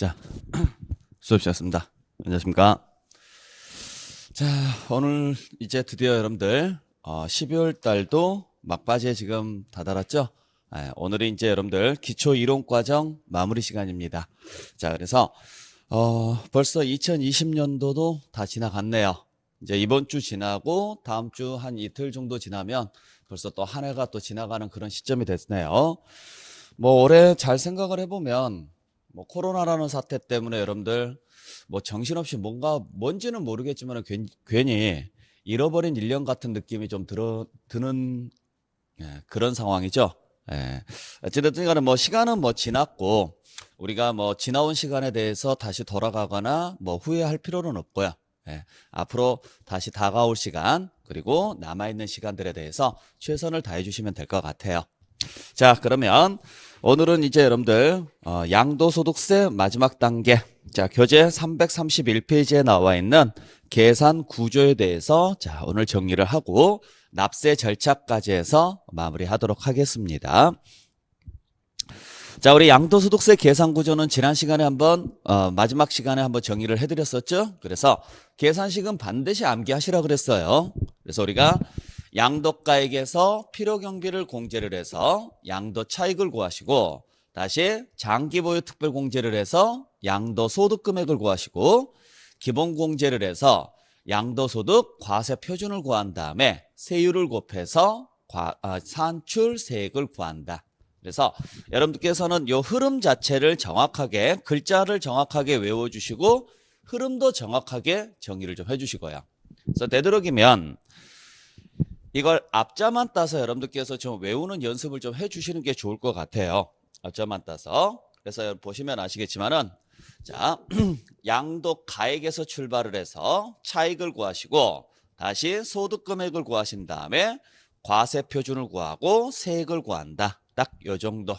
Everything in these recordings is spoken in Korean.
자, 수업 시작했습니다. 안녕하십니까. 자, 오늘 이제 드디어 여러분들 12월 달도 막바지에 지금 다다랐죠? 오늘이 이제 여러분들 기초 이론 과정 마무리 시간입니다. 자, 그래서 벌써 2020년도도 다 지나갔네요. 이제 이번 주 지나고 다음 주 한 이틀 정도 지나면 벌써 또 한 해가 또 지나가는 그런 시점이 됐네요. 뭐 올해 잘 생각을 해보면 뭐 코로나라는 사태 때문에 여러분들 뭐 정신없이 뭔지는 모르겠지만 괜히 잃어버린 1년 같은 느낌이 좀 드는 그런 상황이죠. 어찌됐든 간에 뭐 시간은 뭐 지났고 우리가 뭐 지나온 시간에 대해서 다시 돌아가거나 뭐 후회할 필요는 없고요. 앞으로 다시 다가올 시간 그리고 남아있는 시간들에 대해서 최선을 다해 주시면 될 것 같아요. 자, 그러면 오늘은 이제 여러분들 양도소득세 마지막 단계, 자, 교재 331페이지에 나와 있는 계산 구조에 대해서 자, 오늘 정리를 하고 납세 절차까지 해서 마무리하도록 하겠습니다. 자, 우리 양도소득세 계산 구조는 지난 시간에 한번 마지막 시간에 한번 정리를 해드렸었죠. 그래서 계산식은 반드시 암기하시라 그랬어요. 그래서 우리가 양도가액에서 필요경비를 공제를 해서 양도 차익을 구하시고, 다시 장기보유 특별공제를 해서 양도소득금액을 구하시고, 기본공제를 해서 양도소득 과세표준을 구한 다음에 세율을 곱해서 산출세액을 구한다. 그래서 여러분들께서는 이 흐름 자체를 정확하게, 글자를 정확하게 외워주시고 흐름도 정확하게 정의를 좀 해주시고요. 그래서 되도록이면 이걸 앞자만 따서 여러분들께서 좀 외우는 연습을 좀 해주시는 게 좋을 것 같아요. 앞자만 따서. 그래서 보시면 아시겠지만은, 자, 양도 가액에서 출발을 해서 차익을 구하시고, 다시 소득금액을 구하신 다음에 과세 표준을 구하고 세액을 구한다. 딱 요 정도.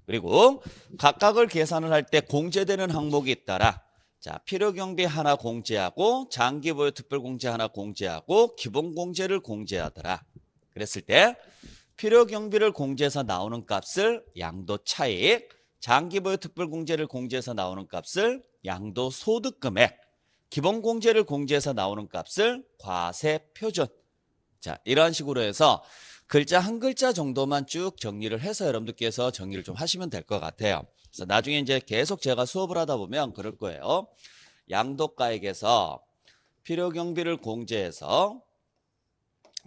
그리고 각각을 계산을 할 때 공제되는 항목이 있더라. 자, 필요경비 하나 공제하고 장기보유 특별공제 하나 공제하고 기본공제를 공제하더라. 그랬을 때 필요경비를 공제해서 나오는 값을 양도차익, 장기보유 특별공제를 공제해서 나오는 값을 양도소득금액, 기본공제를 공제해서 나오는 값을 과세표준. 자, 이런 식으로 해서 글자 한 글자 정도만 쭉 정리를 해서 여러분들께서 정리를 좀 하시면 될 것 같아요. 그래서 나중에 이제 계속 제가 수업을 하다 보면 그럴 거예요. 양도가액에서 필요경비를 공제해서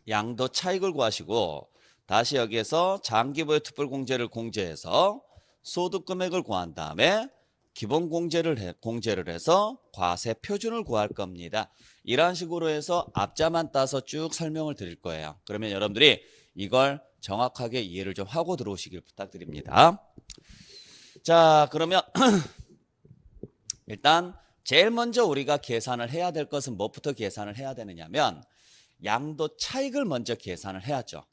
양도 차익을 구하시고, 다시 여기에서 장기보유 특별공제를 공제해서 소득금액을 구한 다음에 공제를 해서 과세 표준을 구할 겁니다. 이런 식으로 해서 앞자만 따서 쭉 설명을 드릴 거예요. 그러면 여러분들이 이걸 정확하게 이해를 좀 하고 들어오시길 부탁드립니다. 자, 그러면 일단 제일 먼저 우리가 계산을 해야 될 것은 무엇부터 계산을 해야 되느냐면 양도 차익을 먼저 계산을 해야죠.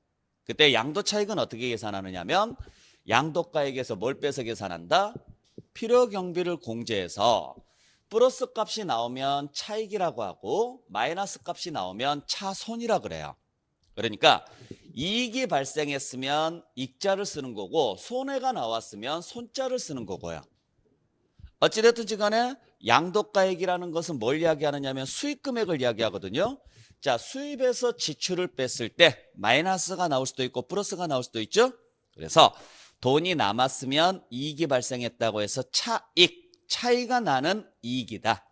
그때 양도 차익은 어떻게 계산하느냐면 양도가액에서 뭘 빼서 계산한다? 필요경비를 공제해서 플러스 값이 나오면 차익이라고 하고 마이너스 값이 나오면 차손이라 그래요. 그러니까 이익이 발생했으면 익자를 쓰는 거고 손해가 나왔으면 손자를 쓰는 거고요. 어찌됐든지 간에 양도가액이라는 것은 뭘 이야기하느냐면 수익금액을 이야기하거든요. 자, 수입에서 지출을 뺐을 때 마이너스가 나올 수도 있고 플러스가 나올 수도 있죠. 그래서 돈이 남았으면 이익이 발생했다고 해서 차이가 나는 이익이다.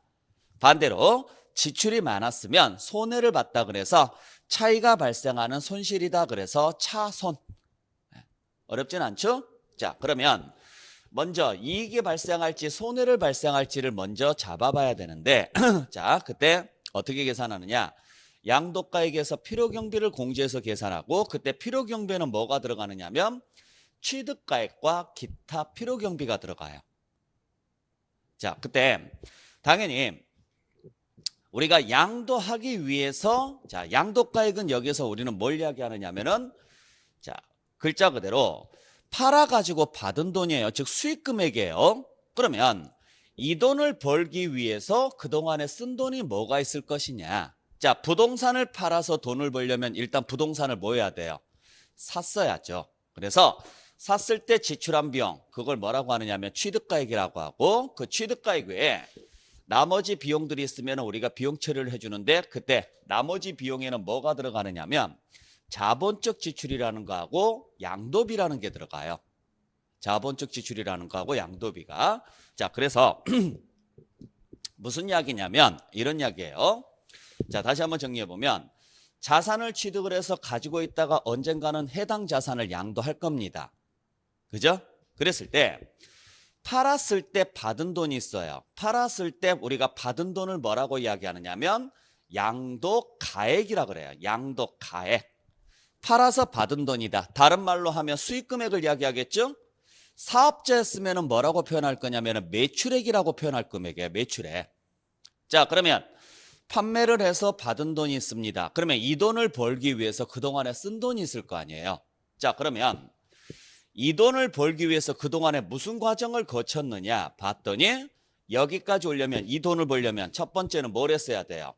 반대로 지출이 많았으면 손해를 봤다 그래서 차이가 발생하는 손실이다 그래서 차손. 어렵진 않죠? 자, 그러면 먼저 이익이 발생할지 손해를 발생할지를 먼저 잡아봐야 되는데 자, 그때 어떻게 계산하느냐? 양도가액에서 필요경비를 공제해서 계산하고, 그때 필요경비는 뭐가 들어가느냐면 취득가액과 기타 필요경비가 들어가요. 자, 그때 당연히 우리가 양도하기 위해서, 자, 양도가액은 여기서 우리는 뭘 이야기하느냐면은, 자, 글자 그대로 팔아가지고 받은 돈이에요. 즉 수익금액이에요. 그러면 이 돈을 벌기 위해서 그동안에 쓴 돈이 뭐가 있을 것이냐? 자, 부동산을 팔아서 돈을 벌려면 일단 부동산을 뭐 해야 돼요? 샀어야죠. 그래서 샀을 때 지출한 비용, 그걸 뭐라고 하느냐면 취득가액이라고 하고, 그 취득가액 외에 나머지 비용들이 있으면 우리가 비용 처리를 해주는데, 그때 나머지 비용에는 뭐가 들어가느냐면 자본적 지출이라는 거하고 양도비라는 게 들어가요. 자본적 지출이라는 거하고 양도비가. 자, 그래서 무슨 이야기냐면 이런 이야기예요. 자, 다시 한번 정리해보면 자산을 취득을 해서 가지고 있다가 언젠가는 해당 자산을 양도할 겁니다. 그죠? 그랬을 때 팔았을 때 받은 돈이 있어요. 팔았을 때 우리가 받은 돈을 뭐라고 이야기하느냐면 양도가액이라 그래요. 양도가액. 팔아서 받은 돈이다. 다른 말로 하면 수익금액을 이야기하겠죠? 사업자였으면 뭐라고 표현할 거냐면 매출액이라고 표현할 금액이에요. 매출액. 자, 그러면 판매를 해서 받은 돈이 있습니다. 그러면 이 돈을 벌기 위해서 그동안에 쓴 돈이 있을 거 아니에요. 자, 그러면 이 돈을 벌기 위해서 그동안에 무슨 과정을 거쳤느냐 봤더니 여기까지 오려면 이 돈을 벌려면 첫 번째는 뭘 했어야 돼요?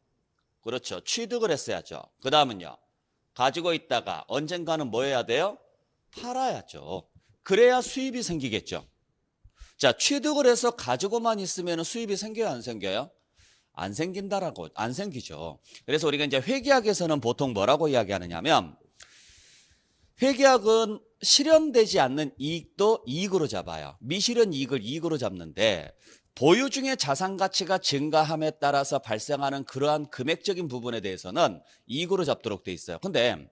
그렇죠. 취득을 했어야죠. 그 다음은요. 가지고 있다가 언젠가는 뭐 해야 돼요? 팔아야죠. 그래야 수입이 생기겠죠. 자, 취득을 해서 가지고만 있으면 수입이 생겨요, 안 생겨요? 안 생긴다라고, 안 생기죠. 그래서 우리가 이제 회계학에서는 보통 뭐라고 이야기하느냐면 회계학은 실현되지 않는 이익도 이익으로 잡아요. 미실현 이익을 이익으로 잡는데 보유 중에 자산 가치가 증가함에 따라서 발생하는 그러한 금액적인 부분에 대해서는 이익으로 잡도록 돼 있어요. 근데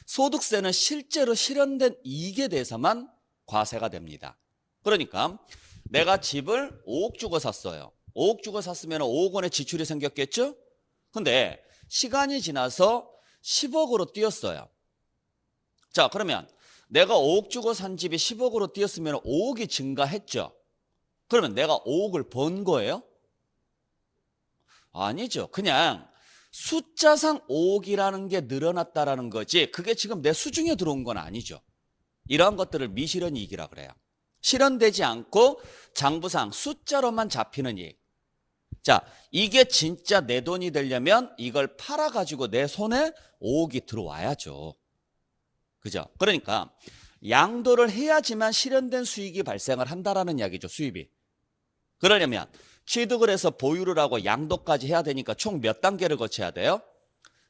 소득세는 실제로 실현된 이익에 대해서만 과세가 됩니다. 그러니까 내가 집을 5억 주고 샀어요. 5억 주고 샀으면 5억 원의 지출이 생겼겠죠? 근데 시간이 지나서 10억으로 뛰었어요. 자, 그러면 내가 5억 주고 산 집이 10억으로 뛰었으면 5억이 증가했죠? 그러면 내가 5억을 번 거예요? 아니죠. 그냥 숫자상 5억이라는 게 늘어났다라는 거지 그게 지금 내 수중에 들어온 건 아니죠. 이러한 것들을 미실현 이익이라 그래요. 실현되지 않고 장부상 숫자로만 잡히는 이익. 자, 이게 진짜 내 돈이 되려면 이걸 팔아가지고 내 손에 5억이 들어와야죠. 그죠? 그러니까 양도를 해야지만 실현된 수익이 발생을 한다라는 이야기죠. 수입이. 그러려면 취득을 해서 보유를 하고 양도까지 해야 되니까 총 몇 단계를 거쳐야 돼요?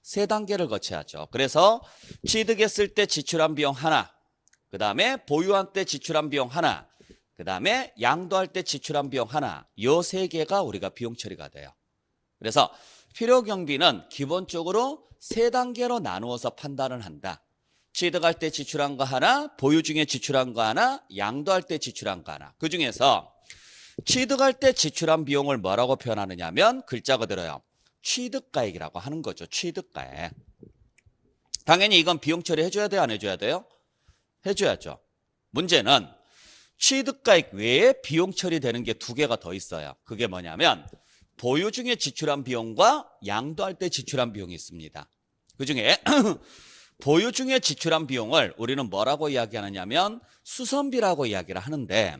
3단계를 거쳐야죠. 그래서 취득했을 때 지출한 비용 하나, 그 다음에 보유한 때 지출한 비용 하나, 그 다음에 양도할 때 지출한 비용 하나, 이 3개가 우리가 비용 처리가 돼요. 그래서 필요경비는 기본적으로 3단계로 나누어서 판단을 한다. 취득할 때 지출한 거 하나, 보유 중에 지출한 거 하나, 양도할 때 지출한 거 하나. 그 중에서 취득할 때 지출한 비용을 뭐라고 표현하느냐면 글자 그대로요. 취득가액이라고 하는 거죠. 취득가액. 당연히 이건 비용 처리해줘야 돼요? 안 해줘야 돼요? 해줘야죠. 문제는 취득가액 외에 비용 처리되는 게 2개가 더 있어요. 그게 뭐냐면 보유 중에 지출한 비용과 양도할 때 지출한 비용이 있습니다. 그중에 보유 중에 지출한 비용을 우리는 뭐라고 이야기하느냐면 수선비라고 이야기를 하는데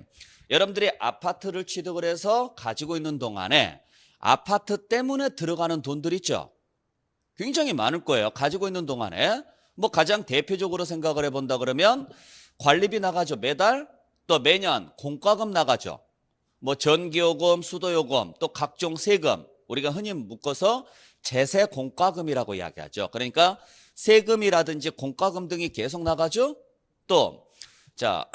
여러분들이 아파트를 취득을 해서 가지고 있는 동안에 아파트 때문에 들어가는 돈들 있죠? 굉장히 많을 거예요. 가지고 있는 동안에 뭐 가장 대표적으로 생각을 해본다 그러면 관리비 나가죠. 매달 또 매년 공과금 나가죠. 뭐 전기요금, 수도요금 또 각종 세금 우리가 흔히 묶어서 제세 공과금이라고 이야기하죠. 그러니까 세금이라든지 공과금 등이 계속 나가죠. 또 자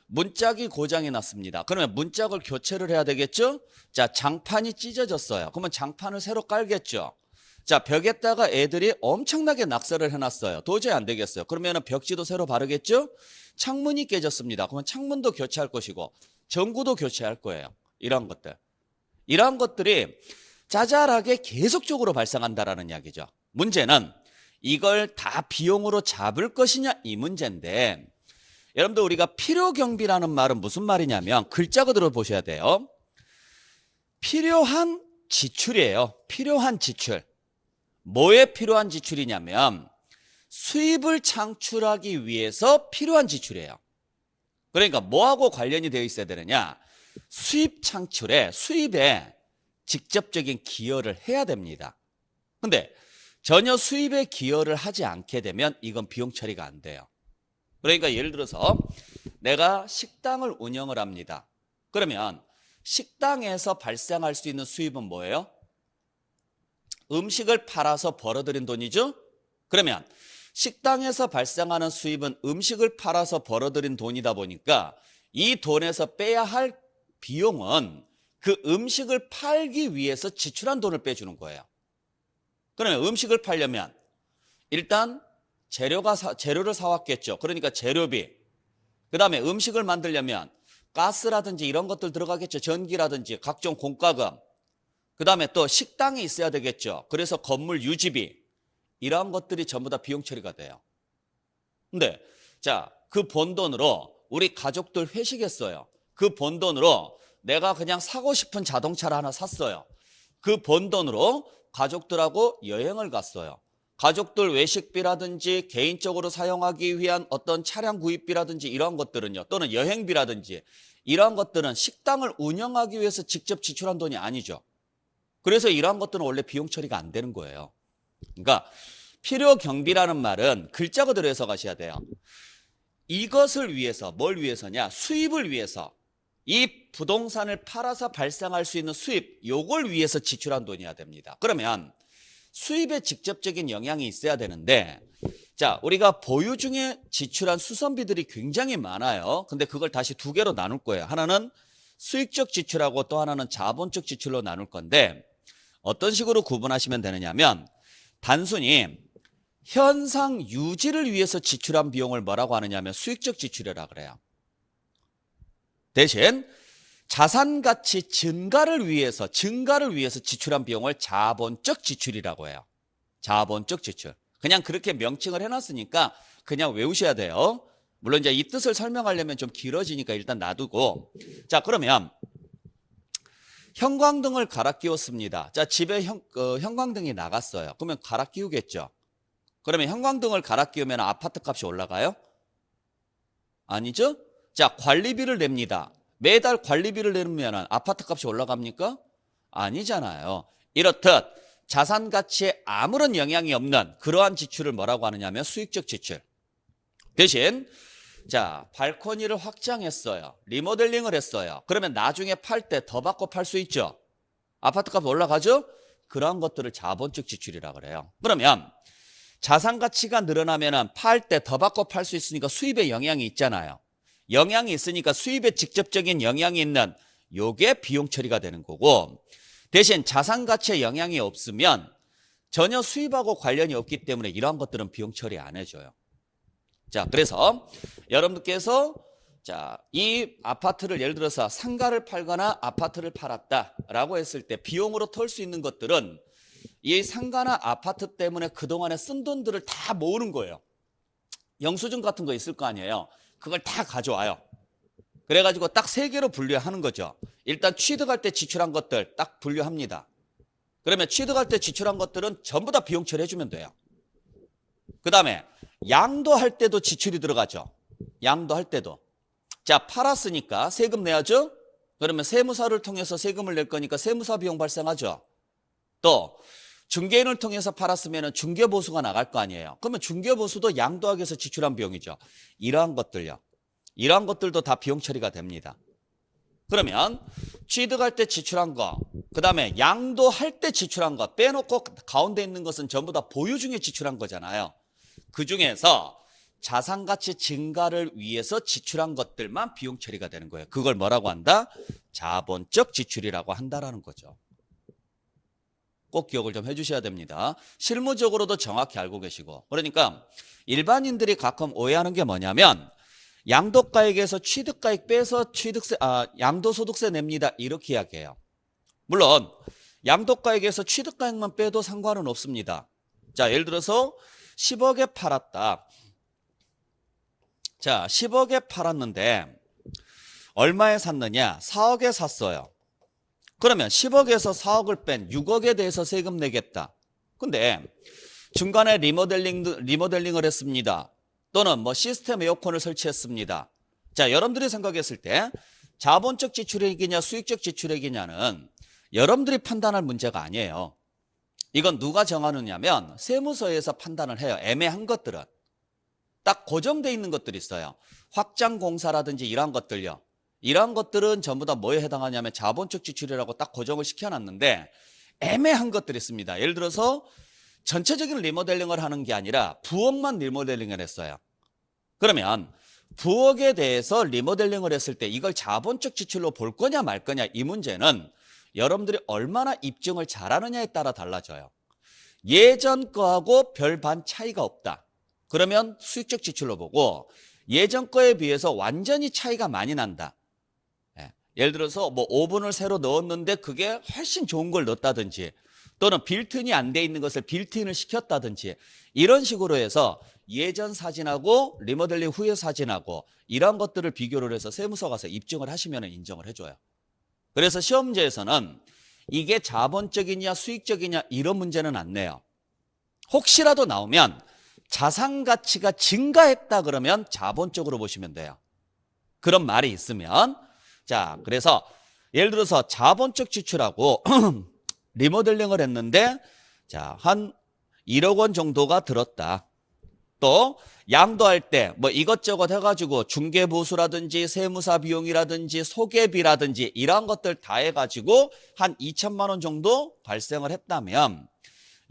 문짝이 고장이 났습니다. 그러면 문짝을 교체를 해야 되겠죠. 자, 장판이 찢어졌어요. 그러면 장판을 새로 깔겠죠. 자, 벽에다가 애들이 엄청나게 낙서를 해놨어요. 도저히 안 되겠어요. 그러면 벽지도 새로 바르겠죠. 창문이 깨졌습니다. 그러면 창문도 교체할 것이고 전구도 교체할 거예요. 이런 것들. 이러한 것들이 자잘하게 계속적으로 발생한다라는 이야기죠. 문제는 이걸 다 비용으로 잡을 것이냐 이 문제인데 여러분들 우리가 필요경비라는 말은 무슨 말이냐면 글자 그대로 보셔야 돼요. 필요한 지출이에요. 필요한 지출. 뭐에 필요한 지출이냐면 수입을 창출하기 위해서 필요한 지출이에요. 그러니까 뭐하고 관련이 되어 있어야 되느냐. 수입 창출에 수입에 직접적인 기여를 해야 됩니다. 근데 전혀 수입에 기여를 하지 않게 되면 이건 비용 처리가 안 돼요. 그러니까 예를 들어서 내가 식당을 운영을 합니다. 그러면 식당에서 발생할 수 있는 수입은 뭐예요? 음식을 팔아서 벌어들인 돈이죠? 그러면 식당에서 발생하는 수입은 음식을 팔아서 벌어들인 돈이다 보니까 이 돈에서 빼야 할 비용은 그 음식을 팔기 위해서 지출한 돈을 빼주는 거예요. 그러면 음식을 팔려면 일단 재료를 사왔겠죠. 그러니까 재료비. 그 다음에 음식을 만들려면 가스라든지 이런 것들 들어가겠죠. 전기라든지 각종 공과금. 그 다음에 또 식당이 있어야 되겠죠. 그래서 건물 유지비. 이러한 것들이 전부 다 비용 처리가 돼요. 근데 자, 그 번 돈으로 우리 가족들 회식했어요. 그 번 돈으로 내가 그냥 사고 싶은 자동차를 하나 샀어요. 그 번 돈으로 가족들하고 여행을 갔어요. 가족들 외식비라든지 개인적으로 사용하기 위한 어떤 차량 구입비라든지 이러한 것들은요. 또는 여행비라든지 이러한 것들은 식당을 운영하기 위해서 직접 지출한 돈이 아니죠. 그래서 이러한 것들은 원래 비용 처리가 안 되는 거예요. 그러니까 필요 경비라는 말은 글자 그대로 해석하셔야 돼요. 이것을 위해서 뭘 위해서냐? 수입을 위해서 이 부동산을 팔아서 발생할 수 있는 수입 요걸 위해서 지출한 돈이어야 됩니다. 그러면 수입에 직접적인 영향이 있어야 되는데 자 우리가 보유 중에 지출한 수선비들이 굉장히 많아요. 근데 그걸 다시 두 개로 나눌 거예요. 하나는 수익적 지출하고 또 하나는 자본적 지출로 나눌 건데 어떤 식으로 구분하시면 되느냐 하면 단순히 현상 유지를 위해서 지출한 비용을 뭐라고 하느냐 하면 수익적 지출이라 그래요. 대신 자산 가치 증가를 위해서 지출한 비용을 자본적 지출이라고 해요. 자본적 지출. 그냥 그렇게 명칭을 해놨으니까 그냥 외우셔야 돼요. 물론 이제 이 뜻을 설명하려면 좀 길어지니까 일단 놔두고. 자, 그러면 형광등을 갈아 끼웠습니다. 자, 집에 형광등이 나갔어요. 그러면 갈아 끼우겠죠. 그러면 형광등을 갈아 끼우면 아파트 값이 올라가요? 아니죠? 자, 관리비를 냅니다. 매달 관리비를 내면 아파트 값이 올라갑니까? 아니잖아요. 이렇듯 자산 가치에 아무런 영향이 없는 그러한 지출을 뭐라고 하느냐면 수익적 지출. 대신 자, 발코니를 확장했어요. 리모델링을 했어요. 그러면 나중에 팔 때 더 받고 팔 수 있죠. 아파트 값 올라가죠? 그러한 것들을 자본적 지출이라고 그래요. 그러면 자산 가치가 늘어나면 팔 때 더 받고 팔 수 있으니까 수입에 영향이 있잖아요. 영향이 있으니까 수입에 직접적인 영향이 있는 요게 비용 처리가 되는 거고 대신 자산 가치에 영향이 없으면 전혀 수입하고 관련이 없기 때문에 이러한 것들은 비용 처리 안 해줘요. 자, 그래서 여러분들께서 자, 이 아파트를 예를 들어서 상가를 팔거나 아파트를 팔았다라고 했을 때 비용으로 털 수 있는 것들은 이 상가나 아파트 때문에 그동안에 쓴 돈들을 다 모으는 거예요. 영수증 같은 거 있을 거 아니에요. 그걸 다 가져와요. 그래가지고 딱 세 개로 분류하는 거죠. 일단 취득할 때 지출한 것들 딱 분류합니다. 그러면 취득할 때 지출한 것들은 전부 다 비용 처리해주면 돼요. 그 다음에 양도할 때도 지출이 들어가죠. 양도할 때도. 자, 팔았으니까 세금 내야죠. 그러면 세무사를 통해서 세금을 낼 거니까 세무사 비용 발생하죠. 또 중개인을 통해서 팔았으면 중개보수가 나갈 거 아니에요. 그러면 중개보수도 양도하기 위해서 지출한 비용이죠. 이러한 것들요. 이러한 것들도 다 비용 처리가 됩니다. 그러면 취득할 때 지출한 거, 그 다음에 양도할 때 지출한 거 빼놓고 가운데 있는 것은 전부 다 보유 중에 지출한 거잖아요. 그중에서 자산가치 증가를 위해서 지출한 것들만 비용 처리가 되는 거예요. 그걸 뭐라고 한다? 자본적 지출이라고 한다라는 거죠. 꼭 기억을 좀 해주셔야 됩니다. 실무적으로도 정확히 알고 계시고. 그러니까 일반인들이 가끔 오해하는 게 뭐냐면 양도가액에서 취득가액 빼서 양도소득세 냅니다. 이렇게 이야기해요. 물론 양도가액에서 취득가액만 빼도 상관은 없습니다. 자, 예를 들어서 10억에 팔았다. 자, 10억에 팔았는데 얼마에 샀느냐? 4억에 샀어요. 그러면 10억에서 4억을 뺀 6억에 대해서 세금 내겠다. 근데 중간에 리모델링을 했습니다. 또는 뭐 시스템 에어컨을 설치했습니다. 자, 여러분들이 생각했을 때 자본적 지출액이냐 수익적 지출액이냐는 여러분들이 판단할 문제가 아니에요. 이건 누가 정하느냐면 세무서에서 판단을 해요. 애매한 것들은. 딱 고정돼 있는 것들이 있어요. 확장공사라든지 이러한 것들요. 이러한 것들은 전부 다 뭐에 해당하냐면 자본적 지출이라고 딱 고정을 시켜놨는데 애매한 것들이 있습니다. 예를 들어서 전체적인 리모델링을 하는 게 아니라 부엌만 리모델링을 했어요. 그러면 부엌에 대해서 리모델링을 했을 때 이걸 자본적 지출로 볼 거냐 말 거냐, 이 문제는 여러분들이 얼마나 입증을 잘하느냐에 따라 달라져요. 예전 거하고 별반 차이가 없다. 그러면 수익적 지출로 보고, 예전 거에 비해서 완전히 차이가 많이 난다. 예를 들어서 뭐 오븐을 새로 넣었는데 그게 훨씬 좋은 걸 넣었다든지, 또는 빌트인이 안 돼 있는 것을 빌트인을 시켰다든지, 이런 식으로 해서 예전 사진하고 리모델링 후의 사진하고 이런 것들을 비교를 해서 세무서 가서 입증을 하시면 인정을 해줘요. 그래서 시험 문제에서는 이게 자본적이냐 수익적이냐 이런 문제는 안 내요. 혹시라도 나오면 자산 가치가 증가했다 그러면 자본적으로 보시면 돼요. 그런 말이 있으면. 자, 그래서 예를 들어서 자본적 지출하고 리모델링을 했는데 자, 한 1억 원 정도가 들었다. 또 양도할 때 뭐 이것저것 해가지고 중개보수라든지 세무사 비용이라든지 소개비라든지 이러한 것들 다 해가지고 한 2천만 원 정도 발생을 했다면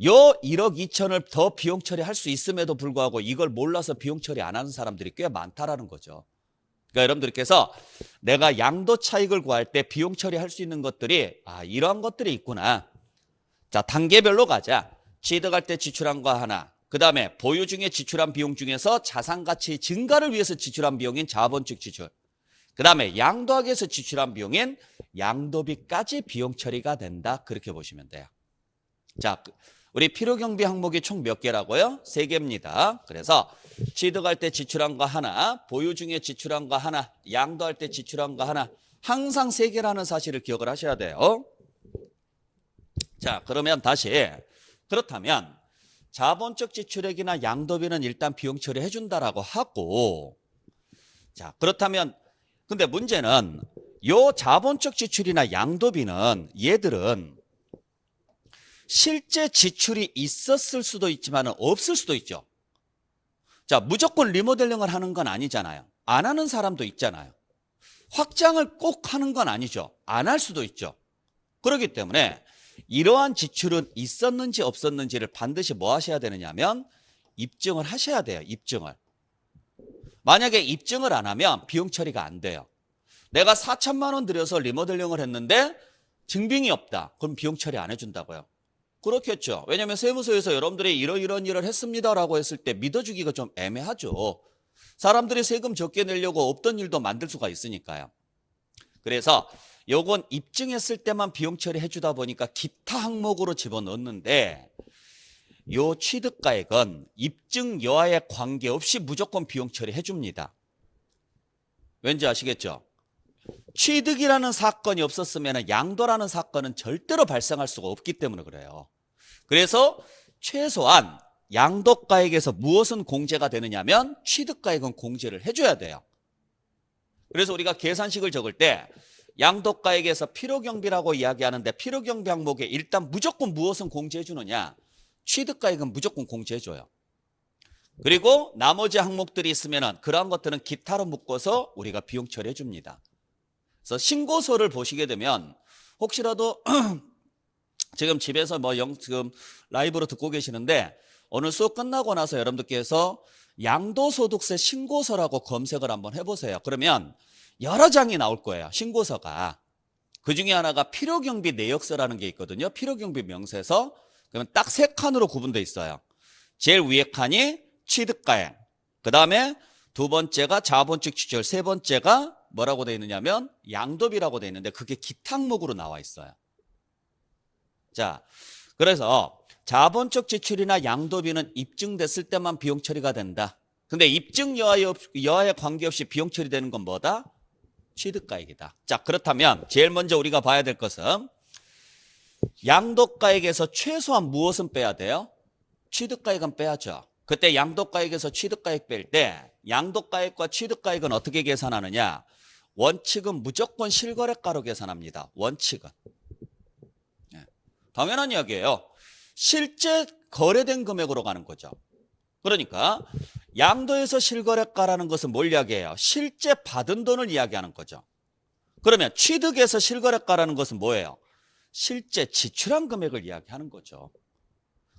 요 1억 2천을 더 비용 처리할 수 있음에도 불구하고 이걸 몰라서 비용 처리 안 하는 사람들이 꽤 많다라는 거죠. 그러니까 여러분들께서 내가 양도 차익을 구할 때 비용 처리할 수 있는 것들이 이러한 것들이 있구나. 자, 단계별로 가자. 취득할 때 지출한 거 하나, 그 다음에 보유 중에 지출한 비용 중에서 자산가치 증가를 위해서 지출한 비용인 자본적 지출, 그 다음에 양도하기 위해서 지출한 비용인 양도비까지 비용 처리가 된다. 그렇게 보시면 돼요. 자, 우리 필요경비 항목이 총 몇 개라고요? 3개입니다. 그래서 취득할 때 지출한 거 하나, 보유 중에 지출한 거 하나, 양도할 때 지출한 거 하나, 항상 3개라는 사실을 기억을 하셔야 돼요. 자, 그러면 다시, 그렇다면 자본적 지출액이나 양도비는 일단 비용 처리해 준다라고 하고, 자, 그렇다면 근데 문제는 요 자본적 지출이나 양도비는 얘들은 실제 지출이 있었을 수도 있지만 없을 수도 있죠. 자, 무조건 리모델링을 하는 건 아니잖아요. 안 하는 사람도 있잖아요. 확장을 꼭 하는 건 아니죠. 안 할 수도 있죠. 그렇기 때문에 이러한 지출은 있었는지 없었는지를 반드시 뭐 하셔야 되느냐 하면 입증을 하셔야 돼요. 입증을. 만약에 입증을 안 하면 비용 처리가 안 돼요. 내가 4천만 원 들여서 리모델링을 했는데 증빙이 없다. 그럼 비용 처리 안 해준다고요. 그렇겠죠. 왜냐하면 세무서에서 여러분들이 이런 일을 했습니다라고 했을 때 믿어주기가 좀 애매하죠. 사람들이 세금 적게 내려고 없던 일도 만들 수가 있으니까요. 그래서 요건 입증했을 때만 비용 처리해 주다 보니까 기타 항목으로 집어넣었는데, 요 취득가액은 입증 여하에 관계없이 무조건 비용 처리해 줍니다. 왠지 아시겠죠? 취득이라는 사건이 없었으면 양도라는 사건은 절대로 발생할 수가 없기 때문에 그래요. 그래서 최소한 양도가액에서 무엇은 공제가 되느냐면 취득가액은 공제를 해줘야 돼요. 그래서 우리가 계산식을 적을 때 양도가액에서 필요경비라고 이야기하는데, 필요경비 항목에 일단 무조건 무엇은 공제해 주느냐? 취득가액은 무조건 공제해 줘요. 그리고 나머지 항목들이 있으면 그러한 것들은 기타로 묶어서 우리가 비용 처리해 줍니다. 그래서 신고서를 보시게 되면 혹시라도 지금 집에서 지금 라이브로 듣고 계시는데 오늘 수업 끝나고 나서 여러분들께서 양도소득세 신고서라고 검색을 한번 해보세요. 그러면 여러 장이 나올 거예요. 신고서가. 그 중에 하나가 필요경비 내역서라는 게 있거든요. 필요경비 명세서. 그러면 딱 3칸으로 구분되어 있어요. 제일 위에 칸이 취득가액, 그 다음에 두 번째가 자본적 지출, 세 번째가 뭐라고 되어 있느냐면 양도비라고 되어 있는데 그게 기타 항목으로 나와 있어요. 자, 그래서 자본적 지출이나 양도비는 입증됐을 때만 비용 처리가 된다. 근데 입증 여하에 관계없이 비용 처리되는 건 뭐다? 취득가액이다. 자, 그렇다면 제일 먼저 우리가 봐야 될 것은 양도가액에서 최소한 무엇은 빼야 돼요? 취득가액은 빼야죠. 그때 양도가액에서 취득가액 뺄 때 양도가액과 취득가액은 어떻게 계산하느냐? 원칙은 무조건 실거래가로 계산합니다. 원칙은. 당연한 이야기예요. 실제 거래된 금액으로 가는 거죠. 그러니까 양도에서 실거래가라는 것은 뭘 이야기해요? 실제 받은 돈을 이야기하는 거죠. 그러면 취득에서 실거래가라는 것은 뭐예요? 실제 지출한 금액을 이야기하는 거죠.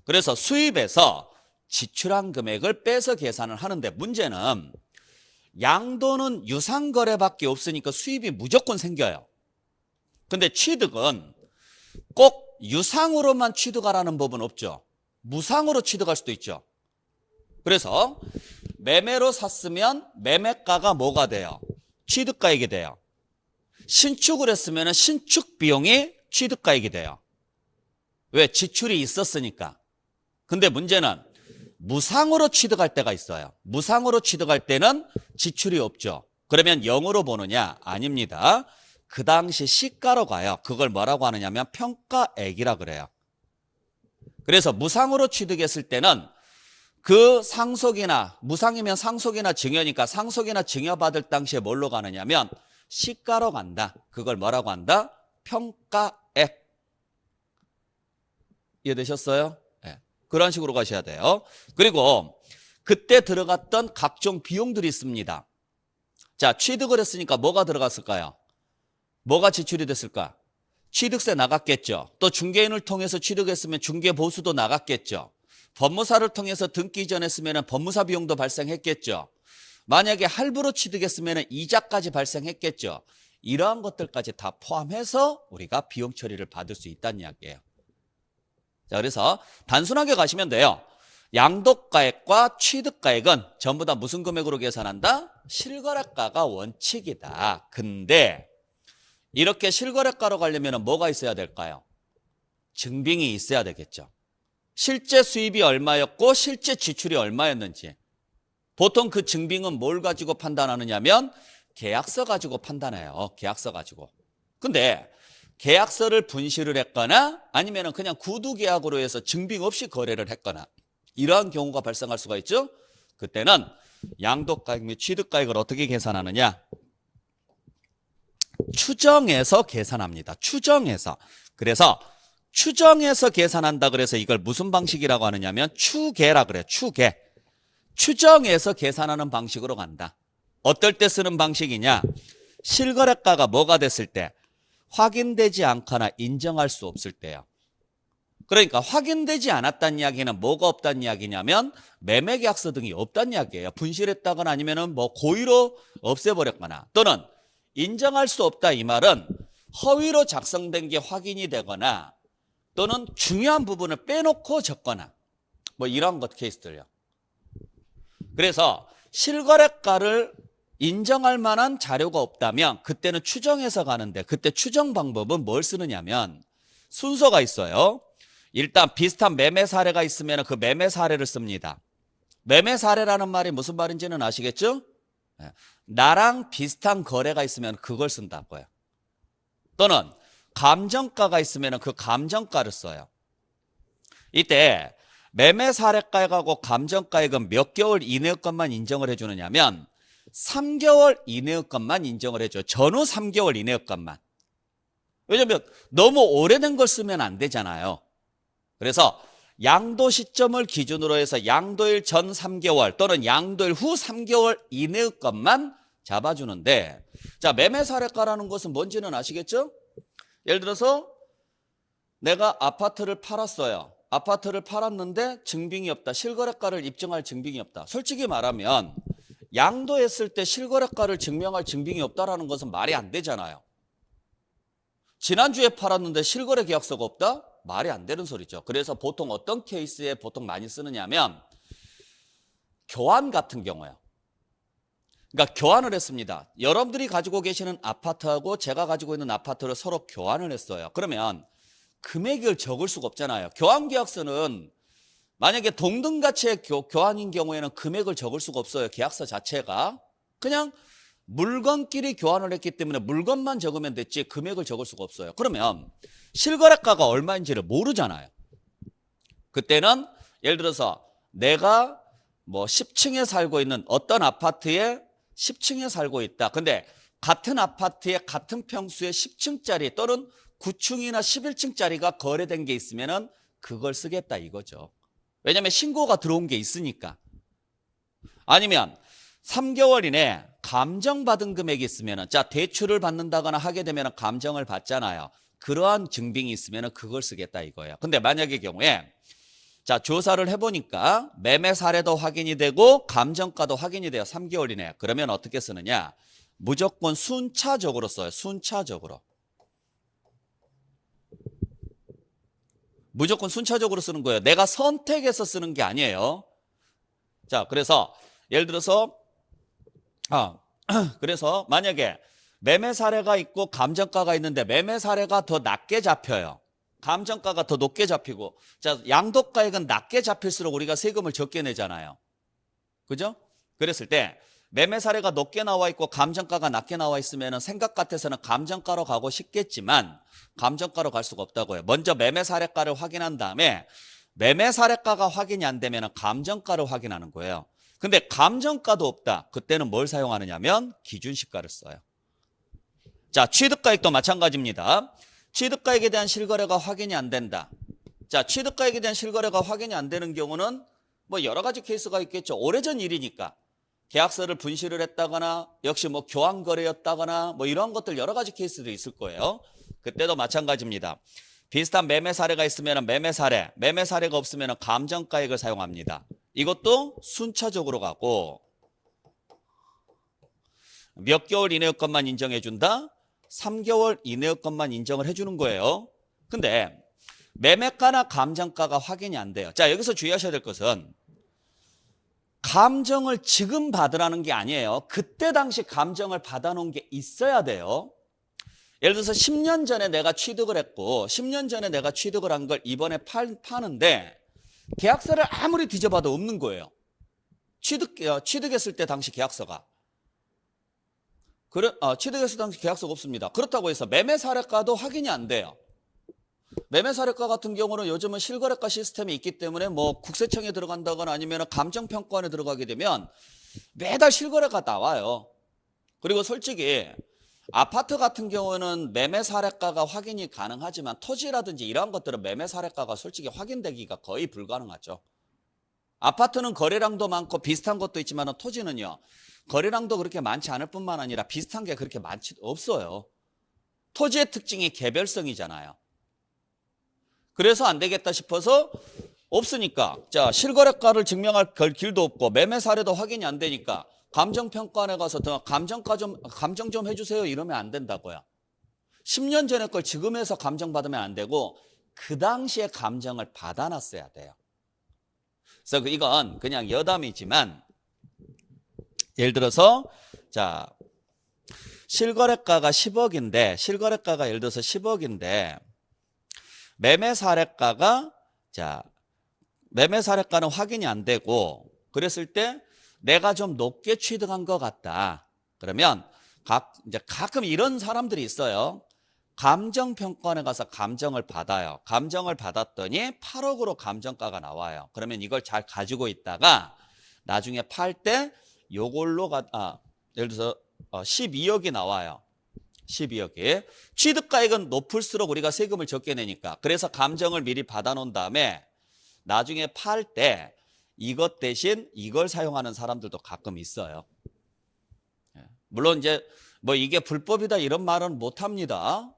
그래서 수입에서 지출한 금액을 빼서 계산을 하는데 문제는 양도는 유상거래밖에 없으니까 수입이 무조건 생겨요. 근데 취득은 꼭 유상으로만 취득하라는 법은 없죠. 무상으로 취득할 수도 있죠. 그래서 매매로 샀으면 매매가가 뭐가 돼요? 취득가액이 돼요. 신축을 했으면 신축 비용이 취득가액이 돼요. 왜? 지출이 있었으니까. 근데 문제는 무상으로 취득할 때가 있어요. 무상으로 취득할 때는 지출이 없죠. 그러면 0으로 보느냐? 아닙니다. 그 당시 시가로 가요. 그걸 뭐라고 하느냐면 평가액이라 그래요. 그래서 무상으로 취득했을 때는 그 상속이나 무상이면 상속이나 증여니까 상속이나 증여받을 당시에 뭘로 가느냐면 시가로 간다. 그걸 뭐라고 한다? 평가액. 이해되셨어요? 네. 그런 식으로 가셔야 돼요. 그리고 그때 들어갔던 각종 비용들이 있습니다. 자, 취득을 했으니까 뭐가 들어갔을까요? 뭐가 지출이 됐을까? 취득세 나갔겠죠. 또 중개인을 통해서 취득했으면 중개보수도 나갔겠죠. 법무사를 통해서 등기 이전했으면 법무사 비용도 발생했겠죠. 만약에 할부로 취득했으면 이자까지 발생했겠죠. 이러한 것들까지 다 포함해서 우리가 비용 처리를 받을 수 있다는 이야기예요. 자, 그래서 단순하게 가시면 돼요. 양도가액과 취득가액은 전부 다 무슨 금액으로 계산한다? 실거래가가 원칙이다. 근데 이렇게 실거래가로 가려면 뭐가 있어야 될까요? 증빙이 있어야 되겠죠. 실제 수입이 얼마였고 실제 지출이 얼마였는지. 보통 그 증빙은 뭘 가지고 판단하느냐면 계약서 가지고 판단해요. 계약서 가지고. 근데 계약서를 분실을 했거나 아니면 그냥 구두계약으로 해서 증빙 없이 거래를 했거나 이러한 경우가 발생할 수가 있죠. 그때는 양도가액 및 취득가액을 어떻게 계산하느냐? 추정해서 계산합니다. 추정해서. 그래서 추정해서 계산한다 그래서 이걸 무슨 방식이라고 하느냐면 추계라 그래요. 추계. 추정해서 계산하는 방식으로 간다. 어떨 때 쓰는 방식이냐? 실거래가가 뭐가 됐을 때? 확인되지 않거나 인정할 수 없을 때요. 그러니까 확인되지 않았다는 이야기는 뭐가 없다는 이야기냐면 매매계약서 등이 없다는 이야기예요. 분실했다거나 아니면 뭐 고의로 없애버렸거나 또는 인정할 수 없다 이 말은 허위로 작성된 게 확인이 되거나 또는 중요한 부분을 빼놓고 적거나 뭐 이런 것 케이스들요. 그래서 실거래가를 인정할 만한 자료가 없다면 그때는 추정해서 가는데 그때 추정 방법은 뭘 쓰느냐면 순서가 있어요. 일단 비슷한 매매 사례가 있으면 그 매매 사례를 씁니다. 매매 사례라는 말이 무슨 말인지는 아시겠죠? 나랑 비슷한 거래가 있으면 그걸 쓴다고요. 또는 감정가가 있으면 그 감정가를 써요. 이때 매매 사례가액하고 감정가액은 몇 개월 이내의 것만 인정을 해주느냐면 3개월 이내의 것만 인정을 해줘요. 전후 3개월 이내의 것만. 왜냐하면 너무 오래된 걸 쓰면 안 되잖아요. 그래서 양도 시점을 기준으로 해서 양도일 전 3개월 또는 양도일 후 3개월 이내의 것만 잡아주는데 자, 매매 사례가라는 것은 뭔지는 아시겠죠? 예를 들어서 내가 아파트를 팔았어요. 아파트를 팔았는데 증빙이 없다. 실거래가를 입증할 증빙이 없다. 솔직히 말하면 양도했을 때 실거래가를 증명할 증빙이 없다라는 것은 말이 안 되잖아요. 지난주에 팔았는데 실거래 계약서가 없다? 말이 안 되는 소리죠. 그래서 보통 어떤 케이스에 보통 많이 쓰느냐면 교환 같은 경우요. 그러니까 교환을 했습니다. 여러분들이 가지고 계시는 아파트하고 제가 가지고 있는 아파트를 서로 교환을 했어요. 그러면 금액을 적을 수가 없잖아요. 교환 계약서는 만약에 동등 가치의 교환인 경우에는 금액을 적을 수가 없어요. 계약서 자체가. 그냥 물건끼리 교환을 했기 때문에 물건만 적으면 됐지 금액을 적을 수가 없어요. 그러면 실거래가가 얼마인지를 모르잖아요. 그때는 예를 들어서 내가 뭐 10층에 살고 있는 어떤 아파트에 10층에 살고 있다. 근데 같은 아파트에 같은 평수에 10층짜리 또는 9층이나 11층짜리가 거래된 게 있으면은 그걸 쓰겠다 이거죠. 왜냐하면 신고가 들어온 게 있으니까. 아니면 3개월 이내 감정받은 금액이 있으면, 자, 대출을 받는다거나 하게 되면 감정을 받잖아요. 그러한 증빙이 있으면 그걸 쓰겠다 이거예요. 근데 만약의 경우에, 자, 조사를 해보니까 매매 사례도 확인이 되고 감정가도 확인이 돼요. 3개월 이내. 그러면 어떻게 쓰느냐? 무조건 순차적으로 써요. 순차적으로. 무조건 순차적으로 쓰는 거예요. 내가 선택해서 쓰는 게 아니에요. 자, 그래서 예를 들어서 그래서 만약에 매매 사례가 있고 감정가가 있는데 매매 사례가 더 낮게 잡혀요. 감정가가 더 높게 잡히고, 자, 양도가액은 낮게 잡힐수록 우리가 세금을 적게 내잖아요. 그죠? 그랬을 때 매매 사례가 높게 나와 있고 감정가가 낮게 나와 있으면 생각 같아서는 감정가로 가고 싶겠지만 감정가로 갈 수가 없다고요. 먼저 매매 사례가를 확인한 다음에 매매 사례가가 확인이 안 되면 감정가를 확인하는 거예요. 근데 감정가도 없다. 그때는 뭘 사용하느냐면 기준시가를 써요. 자, 취득가액도 마찬가지입니다. 취득가액에 대한 실거래가 확인이 안 된다. 자, 취득가액에 대한 실거래가 확인이 안 되는 경우는 뭐 여러 가지 케이스가 있겠죠. 오래전 일이니까. 계약서를 분실을 했다거나 역시 뭐 교환거래였다거나 뭐 이런 것들 여러 가지 케이스들이 있을 거예요. 그때도 마찬가지입니다. 비슷한 매매 사례가 있으면 매매 사례가 없으면 감정가액을 사용합니다. 이것도 순차적으로 가고, 몇 개월 이내의 것만 인정해 준다? 3개월 이내의 것만 인정을 해주는 거예요. 근데 매매가나 감정가가 확인이 안 돼요. 자, 여기서 주의하셔야 될 것은 감정을 지금 받으라는 게 아니에요. 그때 당시 감정을 받아놓은 게 있어야 돼요. 예를 들어서 10년 전에 내가 취득을 했고 10년 전에 내가 취득을 한 걸 이번에 파는데 계약서를 아무리 뒤져봐도 없는 거예요. 취득했을 때 당시 계약서가. 취득했을 때 당시 계약서가 없습니다. 그렇다고 해서 매매 사례가도 확인이 안 돼요. 매매 사례가 같은 경우는 요즘은 실거래가 시스템이 있기 때문에 뭐 국세청에 들어간다거나 아니면 감정평가원에 들어가게 되면 매달 실거래가 나와요. 그리고 솔직히 아파트 같은 경우는 매매 사례가가 확인이 가능하지만 토지라든지 이러한 것들은 매매 사례가가 솔직히 확인되기가 거의 불가능하죠. 아파트는 거래량도 많고 비슷한 것도 있지만 토지는요, 거래량도 그렇게 많지 않을 뿐만 아니라 비슷한 게 그렇게 많지 없어요. 토지의 특징이 개별성이잖아요. 그래서 안 되겠다 싶어서 없으니까, 자, 실거래가를 증명할 길도 없고 매매 사례도 확인이 안 되니까 감정평가원에 가서 더 감정 좀 해주세요 이러면 안 된다고요. 10년 전에 걸 지금 해서 감정받으면 안 되고 그 당시에 감정을 받아놨어야 돼요. 그래서 이건 그냥 여담이지만, 예를 들어서 자, 실거래가가 10억인데 실거래가가 예를 들어서 10억인데 매매 사례가가, 자, 매매 사례가는 확인이 안 되고 그랬을 때 내가 좀 높게 취득한 것 같다. 그러면 이제 가끔 이런 사람들이 있어요. 감정평가원에 가서 감정을 받아요. 감정을 받았더니 8억으로 감정가가 나와요. 그러면 이걸 잘 가지고 있다가 나중에 팔 때 요걸로 예를 들어서 12억이 나와요. 12억이. 취득가액은 높을수록 우리가 세금을 적게 내니까. 그래서 감정을 미리 받아놓은 다음에 나중에 팔 때 이것 대신 이걸 사용하는 사람들도 가끔 있어요. 물론 이제 뭐 이게 불법이다 이런 말은 못 합니다.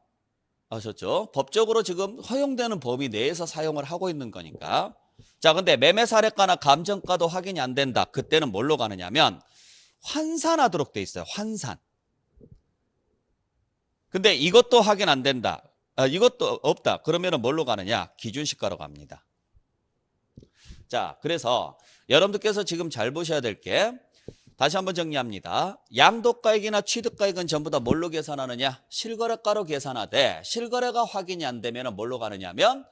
아셨죠? 법적으로 지금 허용되는 범위 내에서 사용을 하고 있는 거니까. 자, 근데 매매 사례가나 감정가도 확인이 안 된다. 그때는 뭘로 가느냐면 환산하도록 돼 있어요. 환산. 근데 이것도 확인 안 된다. 이것도 없다. 그러면은 뭘로 가느냐? 기준시가로 갑니다. 자, 그래서 여러분들께서 지금 잘 보셔야 될 게, 다시 한번 정리합니다. 양도가액이나 취득가액은 전부 다 뭘로 계산하느냐? 실거래가로 계산하되 실거래가 확인이 안 되면 뭘로 가느냐면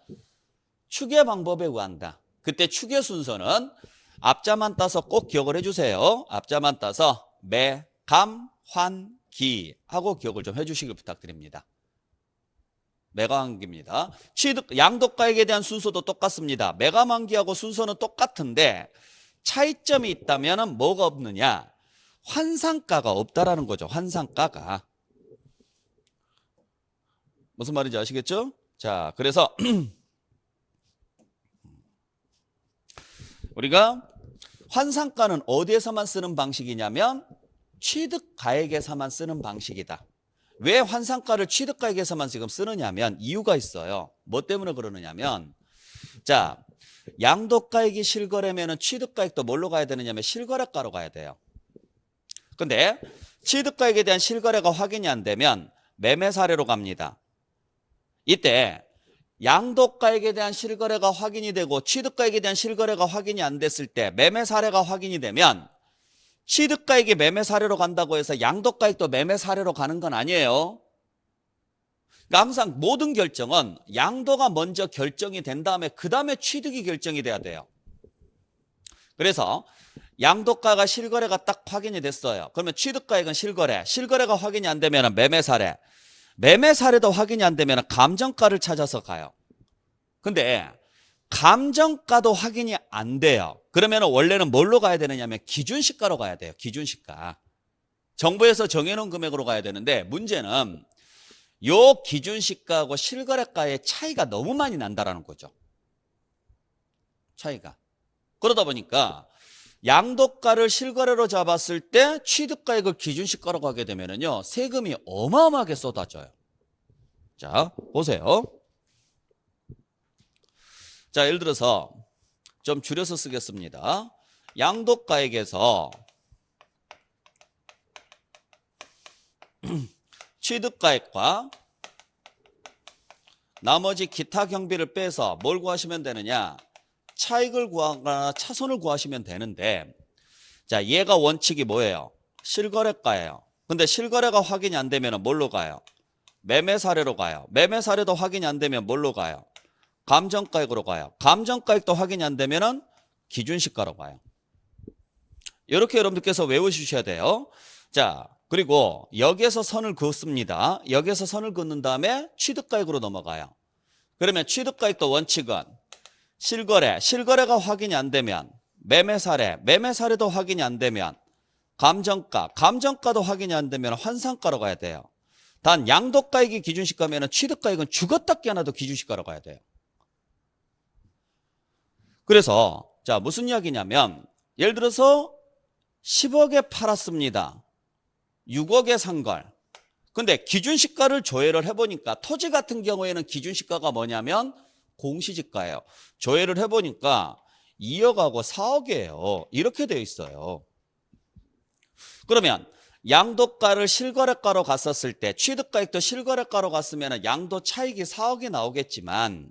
추계 방법에 의한다. 그때 추계 순서는 앞자만 따서 꼭 기억을 해주세요. 앞자만 따서 매, 감, 환, 기 하고 기억을 좀 해주시길 부탁드립니다. 매감환기입니다. 양도가액에 대한 순서도 똑같습니다. 매감환기하고 순서는 똑같은데 차이점이 있다면 뭐가 없느냐? 환산가가 없다라는 거죠. 환산가가. 무슨 말인지 아시겠죠? 자, 그래서 우리가 환산가는 어디에서만 쓰는 방식이냐면 취득가액에서만 쓰는 방식이다. 왜 환산가를 취득가액에서만 지금 쓰느냐면 이유가 있어요. 뭐 때문에 그러느냐면 자, 양도가액이 실거래면은 취득가액도 뭘로 가야 되느냐면 실거래가로 가야 돼요. 근데 취득가액에 대한 실거래가 확인이 안 되면 매매 사례로 갑니다. 이때 양도가액에 대한 실거래가 확인이 되고 취득가액에 대한 실거래가 확인이 안 됐을 때 매매 사례가 확인이 되면 취득가액이 매매 사례로 간다고 해서 양도가액도 매매 사례로 가는 건 아니에요. 그러니까 항상 모든 결정은 양도가 먼저 결정이 된 다음에 그 다음에 취득이 결정이 돼야 돼요. 그래서 양도가가 실거래가 딱 확인이 됐어요. 그러면 취득가액은 실거래, 실거래가 확인이 안 되면 매매 사례, 매매 사례도 확인이 안 되면 감정가를 찾아서 가요. 근데 감정가도 확인이 안 돼요. 그러면 원래는 뭘로 가야 되느냐면 기준시가로 가야 돼요. 기준시가. 정부에서 정해놓은 금액으로 가야 되는데 문제는 요 기준시가하고 실거래가의 차이가 너무 많이 난다라는 거죠. 차이가. 그러다 보니까 양도가를 실거래로 잡았을 때 취득가액을 기준시가로 가게 되면은요, 세금이 어마어마하게 쏟아져요. 자, 보세요. 자, 예를 들어서 좀 줄여서 쓰겠습니다. 양도가액에서 취득가액과 나머지 기타 경비를 빼서 뭘 구하시면 되느냐? 차익을 구하거나 차손을 구하시면 되는데, 자, 얘가 원칙이 뭐예요? 실거래가예요. 근데 실거래가 확인이 안 되면 뭘로 가요? 매매 사례로 가요. 매매 사례도 확인이 안 되면 뭘로 가요? 감정가액으로 가요. 감정가액도 확인이 안 되면 기준시가로 가요. 이렇게 여러분들께서 외우셔야 돼요. 자, 그리고 여기에서 선을 그었습니다. 여기에서 선을 그은 다음에 취득가액으로 넘어가요. 그러면 취득가액도 원칙은 실거래, 실거래가 확인이 안 되면 매매 사례, 매매 사례도 확인이 안 되면 감정가, 감정가도 확인이 안 되면 환산가로 가야 돼요. 단 양도가액이 기준시가면 취득가액은 죽었다 깨어나도 기준시가로 가야 돼요. 그래서 자, 무슨 이야기냐면 예를 들어서 10억에 팔았습니다. 6억에 산 걸. 근데 기준시가를 조회를 해보니까 토지 같은 경우에는 기준시가가 뭐냐면 공시지가예요. 조회를 해보니까 2억하고 4억이에요. 이렇게 되어 있어요. 그러면 양도가를 실거래가로 갔었을 때 취득가액도 실거래가로 갔으면 양도 차익이 4억이 나오겠지만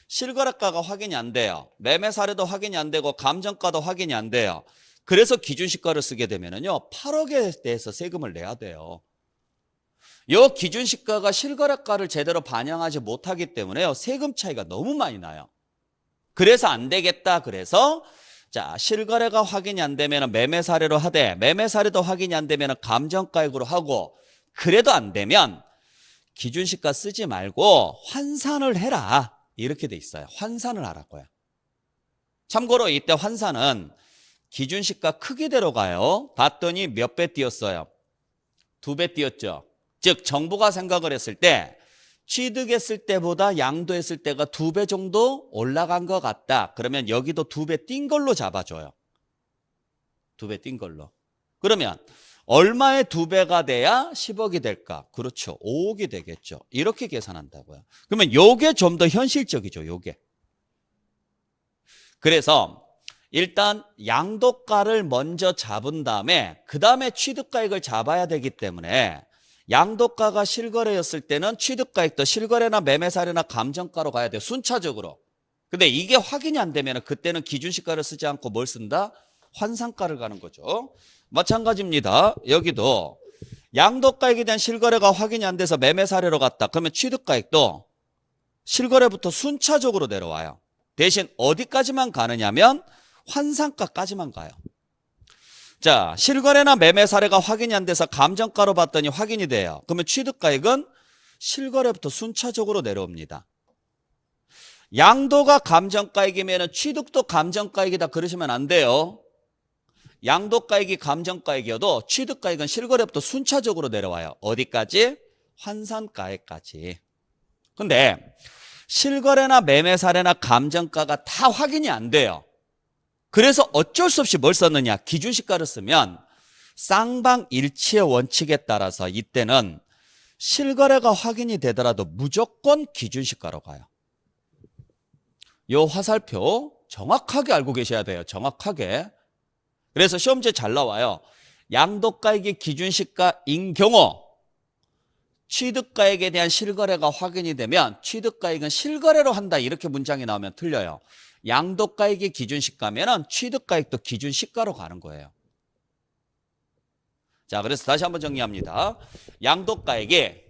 실거래가가 확인이 안 돼요. 매매 사례도 확인이 안 되고 감정가도 확인이 안 돼요. 그래서 기준시가를 쓰게 되면요 8억에 대해서 세금을 내야 돼요. 이 기준시가가 실거래가를 제대로 반영하지 못하기 때문에요 세금 차이가 너무 많이 나요. 그래서 안 되겠다. 그래서 자, 실거래가 확인이 안 되면 매매 사례로 하되 매매 사례도 확인이 안 되면 감정가액으로 하고 그래도 안 되면 기준시가 쓰지 말고 환산을 해라. 이렇게 돼 있어요. 환산을 하라고요. 참고로 이때 환산은 기준시가 크기대로 가요. 봤더니 몇 배 뛰었어요? 2배 뛰었죠. 즉 정부가 생각을 했을 때 취득했을 때보다 양도했을 때가 2배 정도 올라간 것 같다. 그러면 여기도 2배 뛴 걸로 잡아줘요. 2배 뛴 걸로. 그러면 얼마의 2배가 돼야 10억이 될까? 그렇죠. 5억이 되겠죠. 이렇게 계산한다고요. 그러면 요게 좀 더 현실적이죠. 요게. 그래서 일단 양도가를 먼저 잡은 다음에 그 다음에 취득가액을 잡아야 되기 때문에 양도가가 실거래였을 때는 취득가액도 실거래나 매매 사례나 감정가로 가야 돼요. 순차적으로. 근데 이게 확인이 안 되면 그때는 기준시가를 쓰지 않고 뭘 쓴다? 환산가를 가는 거죠. 마찬가지입니다. 여기도 양도가액에 대한 실거래가 확인이 안 돼서 매매 사례로 갔다. 그러면 취득가액도 실거래부터 순차적으로 내려와요. 대신 어디까지만 가느냐면 환산가까지만 가요. 자, 실거래나 매매 사례가 확인이 안 돼서 감정가로 봤더니 확인이 돼요. 그러면 취득가액은 실거래부터 순차적으로 내려옵니다. 양도가 감정가액이면 취득도 감정가액이다 그러시면 안 돼요. 양도가액이 감정가액이어도 취득가액은 실거래부터 순차적으로 내려와요. 어디까지? 환산가액까지. 근데 실거래나 매매 사례나 감정가가 다 확인이 안 돼요. 그래서 어쩔 수 없이 뭘 썼느냐? 기준시가를 쓰면 쌍방일치의 원칙에 따라서 이때는 실거래가 확인이 되더라도 무조건 기준시가로 가요. 요 화살표 정확하게 알고 계셔야 돼요. 정확하게. 그래서 시험지에 잘 나와요. 양도가액이 기준시가인 경우 취득가액에 대한 실거래가 확인이 되면 취득가액은 실거래로 한다. 이렇게 문장이 나오면 틀려요. 양도가액이 기준시가면 취득가액도 기준시가로 가는 거예요. 자, 그래서 다시 한번 정리합니다. 양도가액이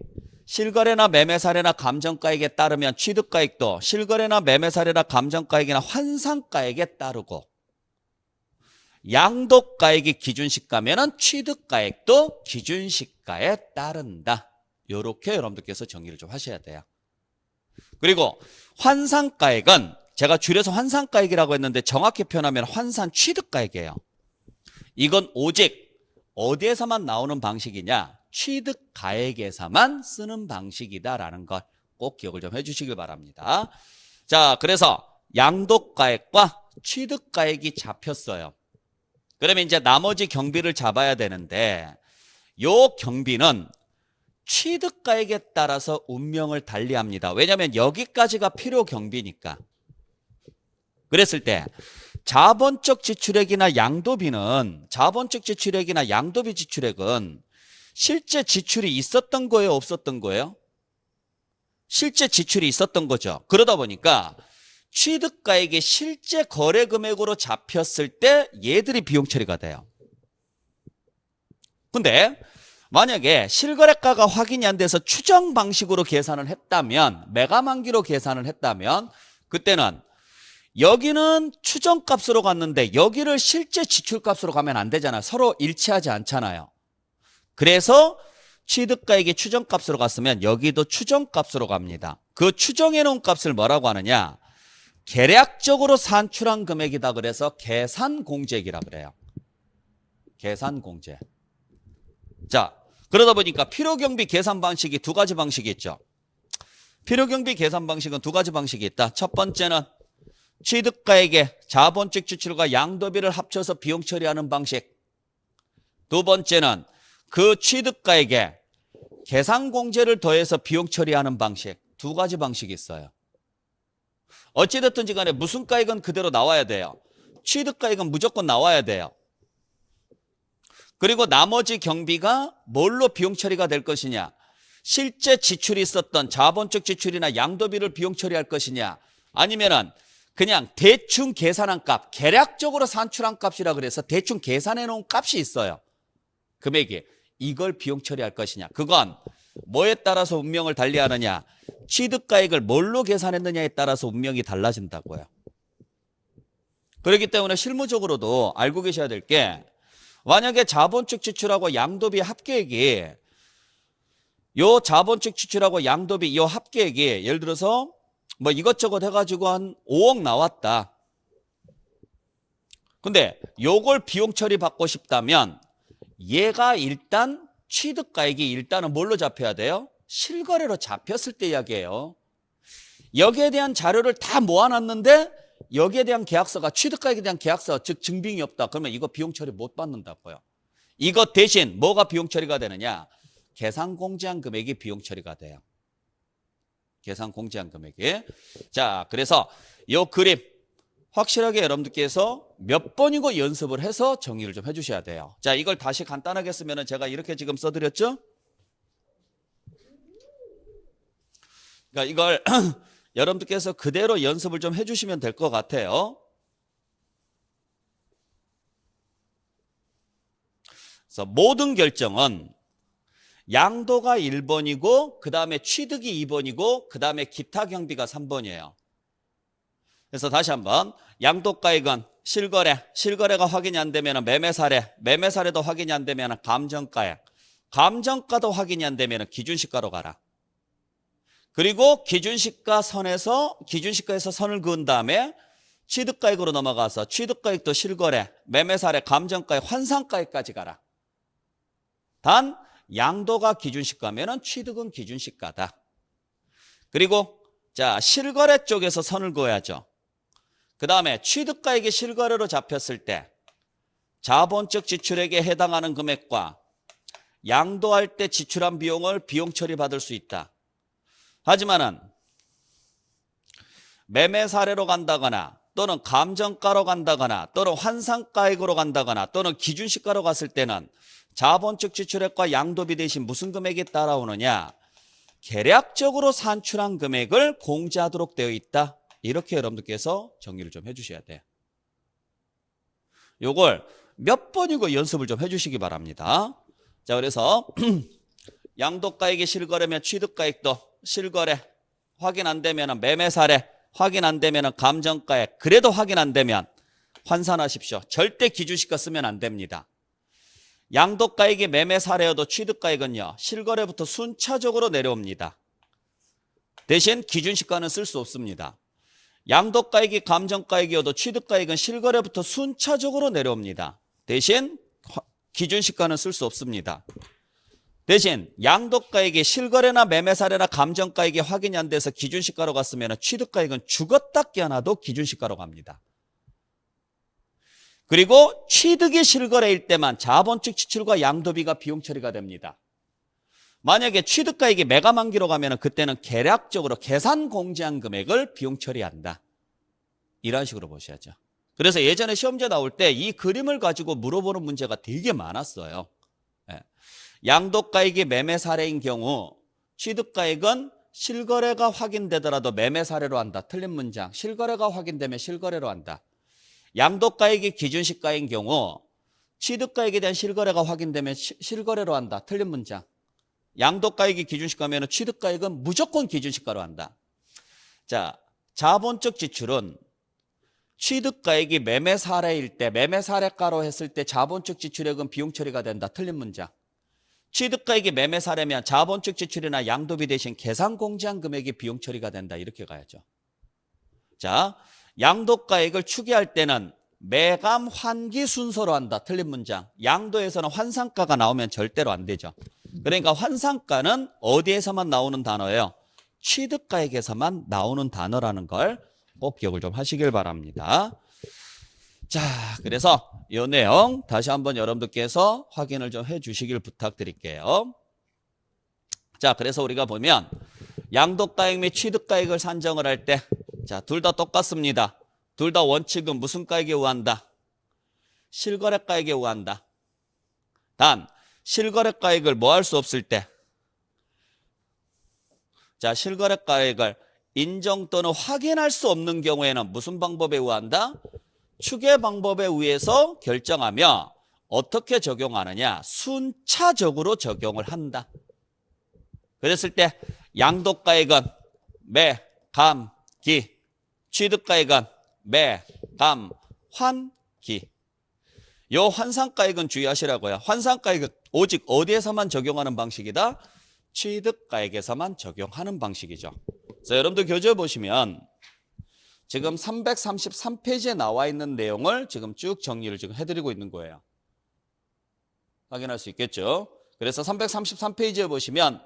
실거래나 매매사례나 감정가액에 따르면 취득가액도 실거래나 매매사례나 감정가액이나 환산가액에 따르고, 양도가액이 기준시가면 취득가액도 기준시가에 따른다. 이렇게 여러분들께서 정리를 좀 하셔야 돼요. 그리고 환산가액은 제가 줄여서 환산가액이라고 했는데 정확히 표현하면 환산 취득가액이에요. 이건 오직 어디에서만 나오는 방식이냐? 취득가액에서만 쓰는 방식이다라는 걸 꼭 기억을 좀 해주시길 바랍니다. 자, 그래서 양도가액과 취득가액이 잡혔어요. 그러면 이제 나머지 경비를 잡아야 되는데, 요 경비는 취득가액에 따라서 운명을 달리합니다. 왜냐하면 여기까지가 필요 경비니까. 그랬을 때 자본적 지출액이나 양도비는, 자본적 지출액이나 양도비 지출액은 실제 지출이 있었던 거예요, 없었던 거예요? 실제 지출이 있었던 거죠. 그러다 보니까 취득가액이 실제 거래 금액으로 잡혔을 때 얘들이 비용 처리가 돼요. 근데 만약에 실거래가가 확인이 안 돼서 추정 방식으로 계산을 했다면, 매감한기로 계산을 했다면, 그때는 여기는 추정값으로 갔는데 여기를 실제 지출값으로 가면 안 되잖아요. 서로 일치하지 않잖아요. 그래서 취득가액이 추정값으로 갔으면 여기도 추정값으로 갑니다. 그 추정해 놓은 값을 뭐라고 하느냐? 계략적으로 산출한 금액이다. 그래서 계산공제액이라 그래요. 계산공제. 자, 그러다 보니까 필요경비 계산 방식이 두 가지 방식이 있죠. 필요경비 계산 방식은 두 가지 방식이 있다. 첫 번째는 취득가액에 자본적 지출과 양도비를 합쳐서 비용 처리하는 방식. 두 번째는 그 취득가액에 계산공제를 더해서 비용 처리하는 방식. 두 가지 방식이 있어요. 어찌됐든지 간에 무슨 가액은 그대로 나와야 돼요. 취득가액은 무조건 나와야 돼요. 그리고 나머지 경비가 뭘로 비용 처리가 될 것이냐? 실제 지출이 있었던 자본적 지출이나 양도비를 비용 처리할 것이냐? 아니면은 그냥 대충 계산한 값, 계략적으로 산출한 값이라 그래서 대충 계산해 놓은 값이 있어요. 금액이. 이걸 비용 처리할 것이냐? 그건 뭐에 따라서 운명을 달리하느냐? 취득가액을 뭘로 계산했느냐에 따라서 운명이 달라진다고요. 그렇기 때문에 실무적으로도 알고 계셔야 될 게, 만약에 자본적 지출하고 양도비 합계액이, 요 자본적 지출하고 양도비 요 합계액이 예를 들어서 뭐 이것저것 해가지고 한 5억 나왔다. 근데 요걸 비용 처리 받고 싶다면 얘가 일단 취득가액이 일단은 뭘로 잡혀야 돼요? 실거래로 잡혔을 때 이야기예요. 여기에 대한 자료를 다 모아놨는데 여기에 대한 계약서가, 취득가액에 대한 계약서, 즉 증빙이 없다. 그러면 이거 비용 처리 못 받는다고요. 이것 대신 뭐가 비용 처리가 되느냐? 계산 공제한 금액이 비용 처리가 돼요. 계산 공제한 금액이. 자, 그래서 이 그림 확실하게 여러분들께서 몇 번이고 연습을 해서 정리를 좀 해주셔야 돼요. 자, 이걸 다시 간단하게 쓰면은 제가 이렇게 지금 써드렸죠? 그러니까 이걸 여러분들께서 그대로 연습을 좀 해주시면 될 것 같아요. 그래서 모든 결정은 양도가 1번이고 그 다음에 취득이 2번이고 그 다음에 기타 경비가 3번이에요. 그래서 다시 한번 양도가액은 실거래가 확인이 안 되면 매매사례도 확인이 안 되면 감정가액, 감정가도 확인이 안 되면 기준시가로 가라. 그리고 기준시가에서 선을 그은 다음에 취득가액으로 넘어가서 취득가액도 실거래, 매매사례, 감정가액, 환산가액까지 가라. 단 양도가 기준시가면은 취득은 기준시가다. 그리고 자, 실거래 쪽에서 선을 그어야죠. 그 다음에 취득가액이 실거래로 잡혔을 때 자본적 지출액에 해당하는 금액과 양도할 때 지출한 비용을 비용 처리받을 수 있다. 하지만은 매매 사례로 간다거나 또는 감정가로 간다거나 또는 환산가액으로 간다거나 또는 기준시가로 갔을 때는 자본적 지출액과 양도비 대신 무슨 금액이 따라오느냐? 계략적으로 산출한 금액을 공제하도록 되어 있다. 이렇게 여러분들께서 정리를 좀 해주셔야 돼요. 요걸 몇 번이고 연습을 좀 해주시기 바랍니다. 자, 그래서 양도가액이 실거래면 취득가액도 실거래 확인 안 되면 매매 사례 확인 안 되면 감정가액 그래도 확인 안 되면 환산하십시오. 절대 기준시가 쓰면 안 됩니다. 양도가액이 매매 사례여도 취득가액은요 실거래부터 순차적으로 내려옵니다. 대신 기준시가는 쓸 수 없습니다. 양도가액이 감정가액이어도 취득가액은 실거래부터 순차적으로 내려옵니다. 대신 기준시가는 쓸 수 없습니다. 대신 양도가액이 실거래나 매매 사례나 감정가액이 확인이 안 돼서 기준시가로 갔으면 취득가액은 죽었다 깨어나도 기준시가로 갑니다. 그리고 취득이 실거래일 때만 자본적 지출과 양도비가 비용 처리가 됩니다. 만약에 취득가액이 매가만기로 가면 그때는 계략적으로 계산 공제한 금액을 비용 처리한다. 이런 식으로 보셔야죠. 그래서 예전에 시험제 나올 때 이 그림을 가지고 물어보는 문제가 되게 많았어요. 양도가액이 매매 사례인 경우 취득가액은 실거래가 확인되더라도 매매 사례로 한다. 틀린 문장. 실거래가 확인되면 실거래로 한다. 양도가액이 기준시가인 경우 취득가액에 대한 실거래가 확인되면 실거래로 한다. 틀린 문장. 양도가액이 기준시가면 취득가액은 무조건 기준시가로 한다. 자, 자본적 지출은 취득가액이 매매 사례일 때 매매 사례가로 했을 때 자본적 지출액은 비용 처리가 된다. 틀린 문장. 취득가액이 매매 사례면 자본적 지출이나 양도비 대신 계산 공제한 금액이 비용 처리가 된다. 이렇게 가야죠. 자, 양도가액을 추계할 때는 매감 환기 순서로 한다. 틀린 문장. 양도에서는 환산가가 나오면 절대로 안 되죠. 그러니까 환산가는 어디에서만 나오는 단어예요? 취득가액에서만 나오는 단어라는 걸 꼭 기억을 좀 하시길 바랍니다. 자, 그래서 이 내용 다시 한번 여러분들께서 확인을 좀 해주시길 부탁드릴게요. 자, 그래서 우리가 보면 양도가액 및 취득가액을 산정을 할 때 자, 둘 다 똑같습니다. 둘 다 원칙은 무슨 가액에 의한다? 실거래가액에 의한다. 단 실거래가액을 뭐 할 수 없을 때 자, 실거래가액을 인정 또는 확인할 수 없는 경우에는 무슨 방법에 의한다? 추계 방법에 의해서 결정하며 어떻게 적용하느냐? 순차적으로 적용을 한다. 그랬을 때 양도가액은 매, 감, 기, 취득가액은 매, 감, 환, 기. 요 환산가액은 주의하시라고요. 환산가액은 오직 어디에서만 적용하는 방식이다? 취득가액에서만 적용하는 방식이죠. 그래서 여러분들 교재 보시면 지금 333페이지에 나와 있는 내용을 지금 쭉 정리를 지금 해드리고 있는 거예요. 확인할 수 있겠죠? 그래서 333페이지에 보시면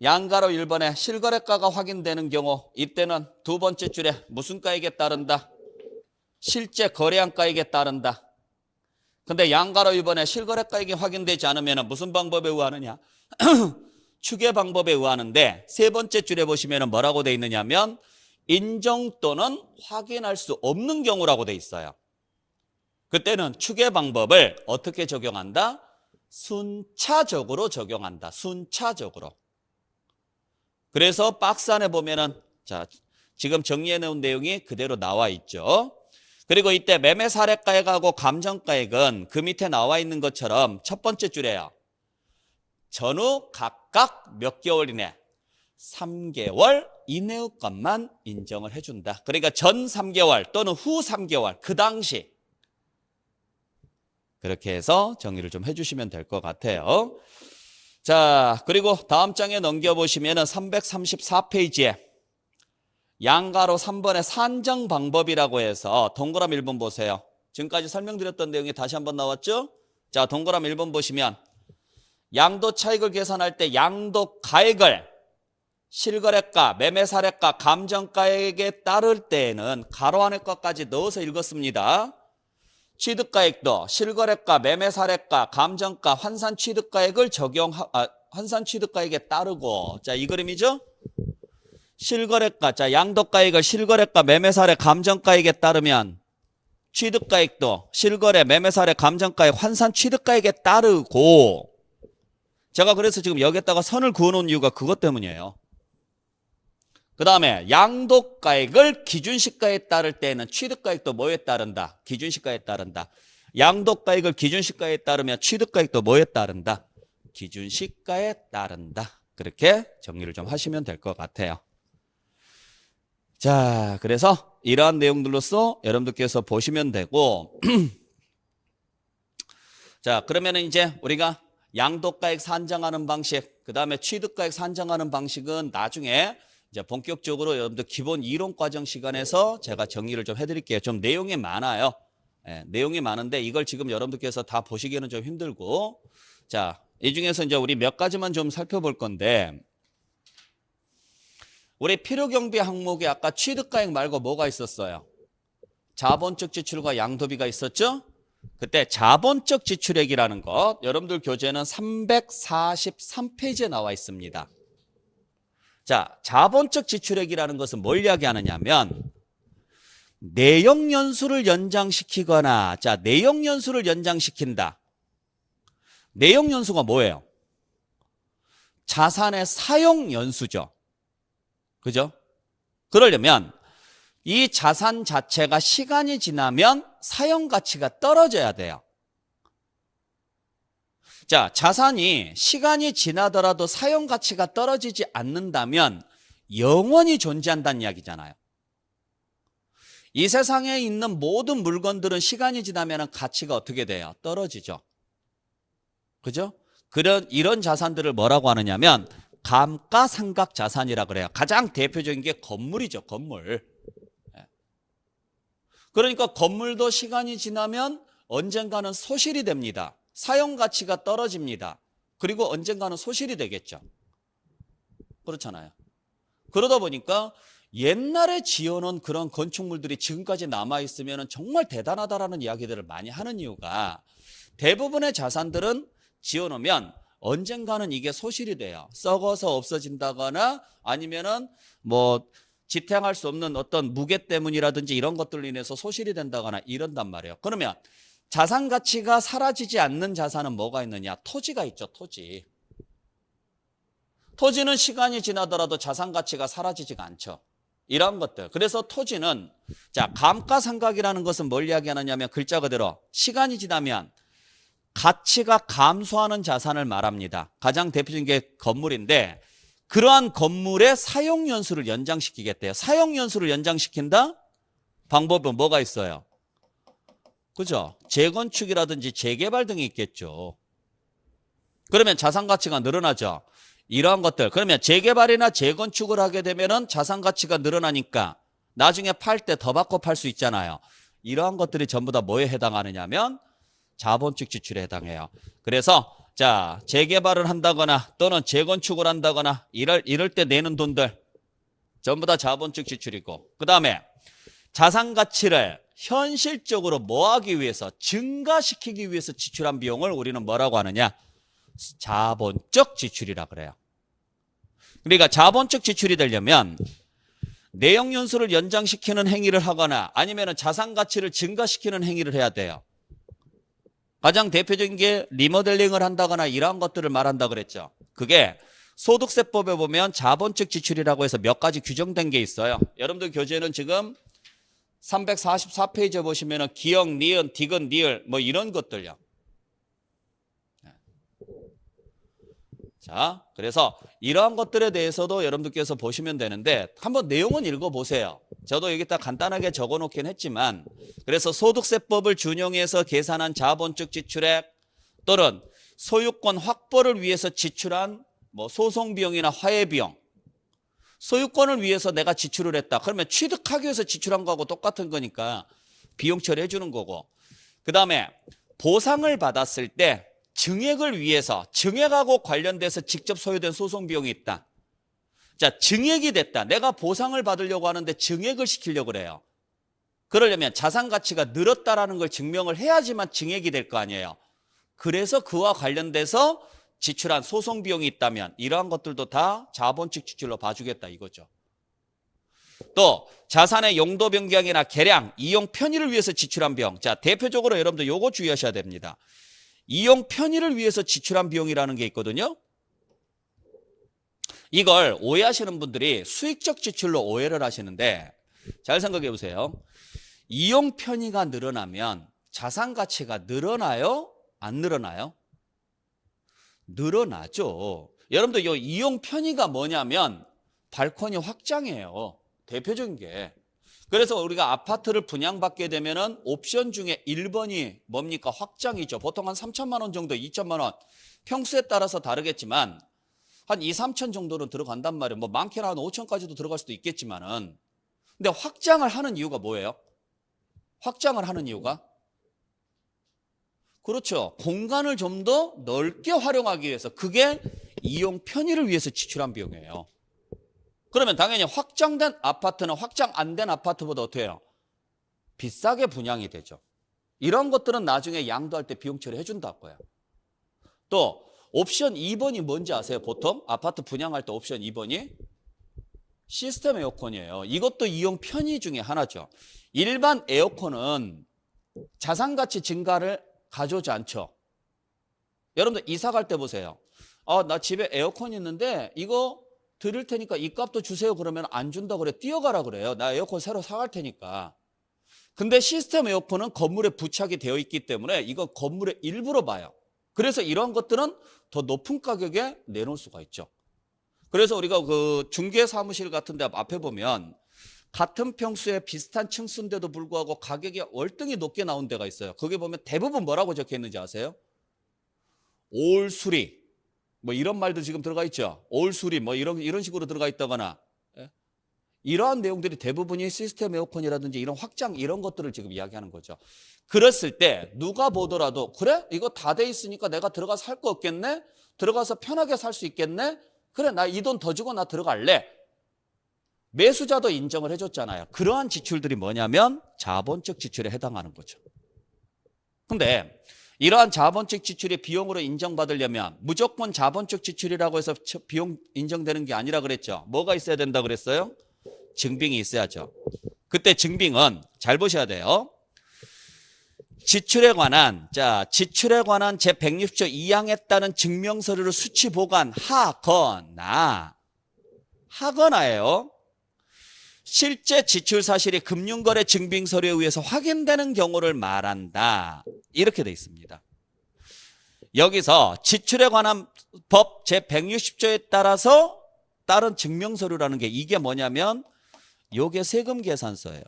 양가로 1번에 실거래가가 확인되는 경우 이때는 두 번째 줄에 무슨 가액에 따른다? 실제 거래한 가액에 따른다. 근데 양가로 1번에 실거래가액이 확인되지 않으면 무슨 방법에 의하느냐? 추계 방법에 의하는데 세 번째 줄에 보시면 뭐라고 돼 있느냐면 인정 또는 확인할 수 없는 경우라고 돼 있어요. 그때는 추계 방법을 어떻게 적용한다? 순차적으로 적용한다. 순차적으로. 그래서 박스 안에 보면은 자, 지금 정리해 놓은 내용이 그대로 나와 있죠. 그리고 이때 매매 사례가액하고 감정가액은 그 밑에 나와 있는 것처럼 첫 번째 줄에요. 전후 각각 몇 개월 이내 3개월 이내의 것만 인정을 해준다. 그러니까 전 3개월 또는 후 3개월 그 당시 그렇게 해서 정리를 좀 해주시면 될 것 같아요. 자, 그리고 다음 장에 넘겨보시면 334페이지에 양가로 3번의 산정 방법이라고 해서 동그라미 1번 보세요. 지금까지 설명드렸던 내용이 다시 한번 나왔죠? 자, 동그라미 1번 보시면 양도 차익을 계산할 때 양도 가액을 실거래가, 매매사례가, 감정가액에 따를 때에는 가로 안에 것까지 넣어서 읽었습니다. 취득가액도 실거래가, 매매사례가, 감정가, 환산취득가액을 환산취득가액에 따르고, 자, 이 그림이죠? 실거래가, 자, 양도가액을 실거래가, 매매사례, 감정가액에 따르면 취득가액도 실거래, 매매사례, 감정가액, 환산취득가액에 따르고, 제가 그래서 지금 여기에다가 선을 그어놓은 이유가 그것 때문이에요. 그 다음에 양도가액을 기준시가에 따를 때는 취득가액도 뭐에 따른다? 기준시가에 따른다. 양도가액을 기준시가에 따르면 취득가액도 뭐에 따른다? 기준시가에 따른다. 그렇게 정리를 좀 하시면 될 것 같아요. 자, 그래서 이러한 내용들로서 여러분들께서 보시면 되고 자, 그러면은 이제 우리가 양도가액 산정하는 방식, 그 다음에 취득가액 산정하는 방식은 나중에 이제 본격적으로 여러분들 기본 이론 과정 시간에서 제가 정리를 좀 해드릴게요. 좀 내용이 많아요. 내용이 많은데 이걸 지금 여러분들께서 다 보시기에는 좀 힘들고, 자, 이 중에서 이제 우리 몇 가지만 좀 살펴볼 건데, 우리 필요경비 항목에 아까 취득가액 말고 뭐가 있었어요? 자본적 지출과 양도비가 있었죠? 그때 자본적 지출액이라는 것, 여러분들 교재는 343페이지에 나와 있습니다. 자, 자본적 지출액이라는 것은 뭘 이야기하느냐면 내역연수를 연장시키거나, 자, 내역연수를 연장시킨다. 내역연수가 뭐예요? 자산의 사용연수죠. 그죠? 그러려면 이 자산 자체가 시간이 지나면 사용가치가 떨어져야 돼요. 자, 자산이 시간이 지나더라도 사용가치가 떨어지지 않는다면 영원히 존재한다는 이야기잖아요. 이 세상에 있는 모든 물건들은 시간이 지나면 가치가 어떻게 돼요? 떨어지죠. 그죠? 이런 자산들을 뭐라고 하느냐면 감가상각자산이라 그래요. 가장 대표적인 게 건물이죠. 건물. 그러니까 건물도 시간이 지나면 언젠가는 소실이 됩니다. 사용가치가 떨어집니다. 그리고 언젠가는 소실이 되겠죠. 그렇잖아요. 그러다 보니까 옛날에 지어놓은 그런 건축물들이 지금까지 남아있으면 정말 대단하다라는 이야기들을 많이 하는 이유가 대부분의 자산들은 지어놓으면 언젠가는 이게 소실이 돼요. 썩어서 없어진다거나 아니면은 뭐 지탱할 수 없는 어떤 무게 때문이라든지 이런 것들로 인해서 소실이 된다거나 이런단 말이에요. 그러면 자산 가치가 사라지지 않는 자산은 뭐가 있느냐? 토지가 있죠. 토지. 토지는 시간이 지나더라도 자산 가치가 사라지지가 않죠. 이런 것들. 그래서 토지는 자, 감가상각이라는 것은 뭘 이야기하느냐면 글자 그대로 시간이 지나면 가치가 감소하는 자산을 말합니다. 가장 대표적인 게 건물인데 그러한 건물의 사용연수를 연장시키겠대요. 사용연수를 연장시킨다? 방법은 뭐가 있어요? 그죠? 재건축이라든지 재개발 등이 있겠죠. 그러면 자산 가치가 늘어나죠. 이러한 것들. 그러면 재개발이나 재건축을 하게 되면은 자산 가치가 늘어나니까 나중에 팔 때 더 받고 팔 수 있잖아요. 이러한 것들이 전부 다 뭐에 해당하느냐면 자본적 지출에 해당해요. 그래서 자, 재개발을 한다거나 또는 재건축을 한다거나 이럴 때 내는 돈들 전부 다 자본적 지출이고, 그 다음에 자산 가치를 현실적으로 뭐 하기 위해서 증가시키기 위해서 지출한 비용을 우리는 뭐라고 하느냐? 자본적 지출이라 그래요. 그러니까 자본적 지출이 되려면 내역연수를 연장시키는 행위를 하거나 아니면 자산 가치를 증가시키는 행위를 해야 돼요. 가장 대표적인 게 리모델링을 한다거나 이러한 것들을 말한다 그랬죠. 그게 소득세법에 보면 자본적 지출이라고 해서 몇 가지 규정된 게 있어요. 여러분들 교재는 지금 344페이지에 보시면은 기역, 니은, 디귿, 리을 뭐 이런 것들요. 자, 그래서 이러한 것들에 대해서도 여러분들께서 보시면 되는데 한번 내용은 읽어보세요. 저도 여기다 간단하게 적어놓긴 했지만, 그래서 소득세법을 준용해서 계산한 자본적 지출액 또는 소유권 확보를 위해서 지출한 뭐 소송비용이나 화해비용, 소유권을 위해서 내가 지출을 했다. 그러면 취득하기 위해서 지출한 거하고 똑같은 거니까 비용 처리해 주는 거고, 그 다음에 보상을 받았을 때 증액을 위해서 증액하고 관련돼서 직접 소요된 소송비용이 있다. 자, 증액이 됐다. 내가 보상을 받으려고 하는데 증액을 시키려고 그래요. 그러려면 자산 가치가 늘었다라는 걸 증명을 해야지만 증액이 될 거 아니에요. 그래서 그와 관련돼서 지출한 소송 비용이 있다면 이러한 것들도 다 자본적 지출로 봐주겠다 이거죠. 또 자산의 용도 변경이나 개량, 이용 편의를 위해서 지출한 비용. 자, 대표적으로 여러분들 요거 주의하셔야 됩니다. 이용 편의를 위해서 지출한 비용이라는 게 있거든요. 이걸 오해하시는 분들이 수익적 지출로 오해를 하시는데 잘 생각해 보세요. 이용 편의가 늘어나면 자산 가치가 늘어나요? 안 늘어나요? 늘어나죠. 여러분들 이 이용 편의가 뭐냐면 발코니 확장이에요. 대표적인 게. 그래서 우리가 아파트를 분양받게 되면은 옵션 중에 1번이 뭡니까? 확장이죠. 보통 한 3천만 원 정도, 2천만 원. 평수에 따라서 다르겠지만 한 2, 3천 정도는 들어간단 말이에요. 뭐 많게는 한 5천까지도 들어갈 수도 있겠지만은. 근데 확장을 하는 이유가 뭐예요? 확장을 하는 이유가? 그렇죠. 공간을 좀 더 넓게 활용하기 위해서. 그게 이용 편의를 위해서 지출한 비용이에요. 그러면 당연히 확장된 아파트는 확장 안 된 아파트보다 어떻게 해요? 비싸게 분양이 되죠. 이런 것들은 나중에 양도할 때 비용 처리 해준다고요. 또 옵션 2번이 뭔지 아세요? 보통 아파트 분양할 때 옵션 2번이 시스템 에어컨이에요. 이것도 이용 편의 중에 하나죠. 일반 에어컨은 자산가치 증가를 가져오지 않죠. 여러분들 이사 갈 때 보세요. 나 집에 에어컨 있는데 이거 드릴 테니까 이 값도 주세요. 그러면 안 준다 그래. 뛰어가라 그래요. 나 에어컨 새로 사갈 테니까. 근데 시스템 에어컨은 건물에 부착이 되어 있기 때문에 이건 건물의 일부로 봐요. 그래서 이런 것들은 더 높은 가격에 내놓을 수가 있죠. 그래서 우리가 그 중개사무실 같은 데 앞에 보면 같은 평수에 비슷한 층수인데도 불구하고 가격이 월등히 높게 나온 데가 있어요. 거기 보면 대부분 뭐라고 적혀 있는지 아세요? 올수리. 뭐 이런 말도 지금 들어가 있죠. 올수리 뭐 이런 식으로 들어가 있다거나. 예? 이러한 내용들이 대부분이 시스템 에어컨이라든지 이런 확장 이런 것들을 지금 이야기하는 거죠. 그랬을 때 누가 보더라도 그래? 이거 다 돼 있으니까 내가 들어가서 살 거 없겠네? 들어가서 편하게 살 수 있겠네? 그래 나 이 돈 더 주고 나 들어갈래. 매수자도 인정을 해줬잖아요. 그러한 지출들이 뭐냐면 자본적 지출에 해당하는 거죠. 근데 이러한 자본적 지출이 비용으로 인정받으려면 무조건 자본적 지출이라고 해서 비용 인정되는 게 아니라 그랬죠. 뭐가 있어야 된다 그랬어요? 증빙이 있어야죠. 그때 증빙은 잘 보셔야 돼요. 지출에 관한 제160조 2항에 따른 증명서류를 수치 하거나예요. 실제 지출 사실이 금융거래 증빙서류에 의해서 확인되는 경우를 말한다. 이렇게 돼 있습니다. 여기서 지출에 관한 법 제160조에 따라서 따른 증명서류라는 게 이게 뭐냐면 요게 세금 계산서예요.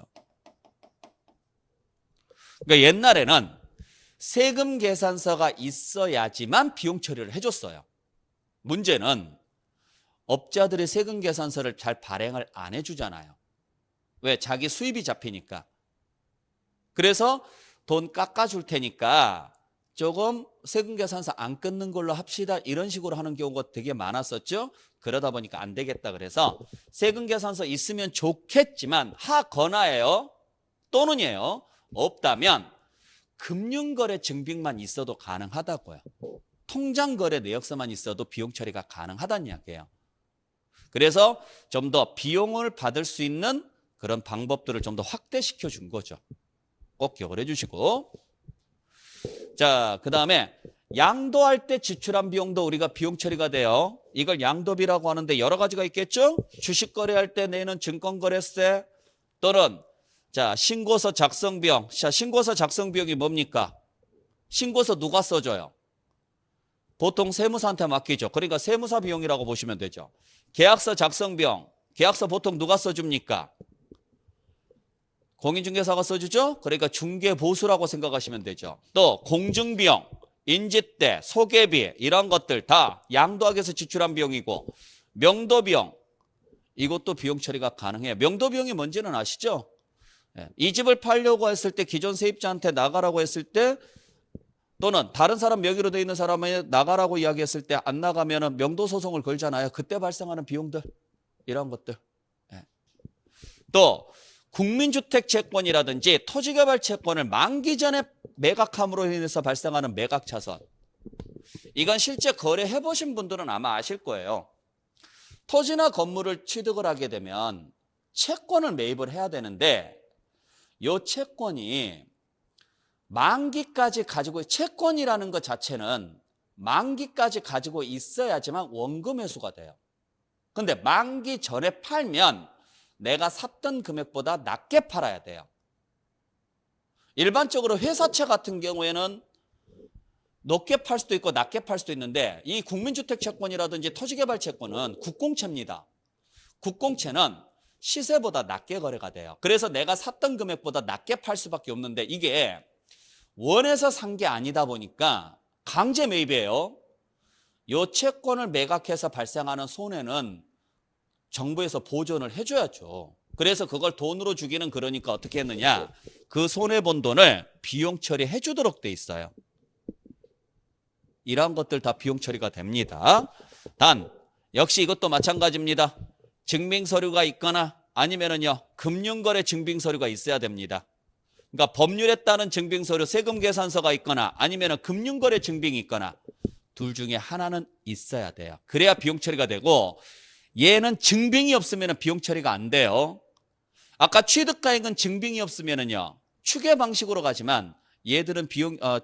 그러니까 옛날에는 세금 계산서가 있어야지만 비용 처리를 해줬어요. 문제는 업자들이 세금 계산서를 잘 발행을 안 해주잖아요. 왜? 자기 수입이 잡히니까. 그래서 돈 깎아줄 테니까 조금 세금 계산서 안 끊는 걸로 합시다. 이런 식으로 하는 경우가 되게 많았었죠. 그러다 보니까 안 되겠다 그래서 세금 계산서 있으면 좋겠지만 하거나예요. 또는이에요. 없다면 금융거래 증빙만 있어도 가능하다고요. 통장거래 내역서만 있어도 비용 처리가 가능하다는 이야기예요. 그래서 좀 더 비용을 받을 수 있는 그런 방법들을 좀 더 확대시켜 준 거죠. 꼭 기억을 해주시고. 자, 그 다음에 양도할 때 지출한 비용도 우리가 비용 처리가 돼요. 이걸 양도비라고 하는데 여러 가지가 있겠죠. 주식 거래할 때 내는 증권거래세 또는 자 신고서 작성 비용. 자, 신고서 작성 비용이 뭡니까? 신고서 누가 써줘요? 보통 세무사한테 맡기죠. 그러니까 세무사 비용이라고 보시면 되죠. 계약서 작성 비용. 계약서 보통 누가 써줍니까? 공인중개사가 써주죠. 그러니까 중개보수라고 생각하시면 되죠. 또 공증비용, 인지대, 소개비 이런 것들 다 양도하기 위해서 지출한 비용이고 명도비용 이것도 비용 처리가 가능해요. 명도비용이 뭔지는 아시죠? 이 집을 팔려고 했을 때 기존 세입자한테 나가라고 했을 때 또는 다른 사람 명의로 되어 있는 사람에 나가라고 이야기했을 때 안 나가면 명도소송을 걸잖아요. 그때 발생하는 비용들. 이런 것들. 예. 또 국민주택 채권이라든지 토지개발 채권을 만기 전에 매각함으로 인해서 발생하는 매각 차선. 이건 실제 거래해 보신 분들은 아마 아실 거예요. 토지나 건물을 취득을 하게 되면 채권을 매입을 해야 되는데 이 채권이 만기까지 가지고, 채권이라는 것 자체는 만기까지 가지고 있어야지만 원금 회수가 돼요. 근데 만기 전에 팔면 내가 샀던 금액보다 낮게 팔아야 돼요. 일반적으로 회사채 같은 경우에는 높게 팔 수도 있고 낮게 팔 수도 있는데 이 국민주택 채권이라든지 토지개발 채권은 국공채입니다. 국공채는 시세보다 낮게 거래가 돼요. 그래서 내가 샀던 금액보다 낮게 팔 수밖에 없는데 이게 원해서 산 게 아니다 보니까 강제 매입이에요. 이 채권을 매각해서 발생하는 손해는 정부에서 보전을 해줘야죠. 그래서 그걸 돈으로 주기는 그러니까 어떻게 했느냐. 그 손해본 돈을 비용 처리해 주도록 돼 있어요. 이러한 것들 다 비용 처리가 됩니다. 단 역시 이것도 마찬가지입니다. 증빙서류가 있거나 아니면은요 금융거래 증빙서류가 있어야 됩니다. 그러니까 법률에 따른 증빙서류, 세금계산서가 있거나 아니면은 금융거래 증빙이 있거나 둘 중에 하나는 있어야 돼요. 그래야 비용 처리가 되고, 얘는 증빙이 없으면 비용 처리가 안 돼요. 아까 취득가액은 증빙이 없으면은요 추계 방식으로 가지만 얘들은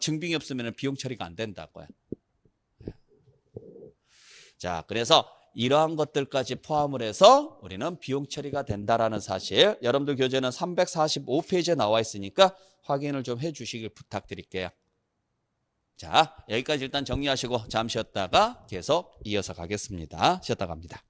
증빙이 없으면 비용 처리가 안 된다고요. 자, 그래서 이러한 것들까지 포함을 해서 우리는 비용 처리가 된다라는 사실, 여러분들 교재는 345페이지에 나와 있으니까 확인을 좀 해주시길 부탁드릴게요. 자, 여기까지 일단 정리하시고 잠시 쉬었다가 계속 이어서 가겠습니다. 쉬었다 갑니다.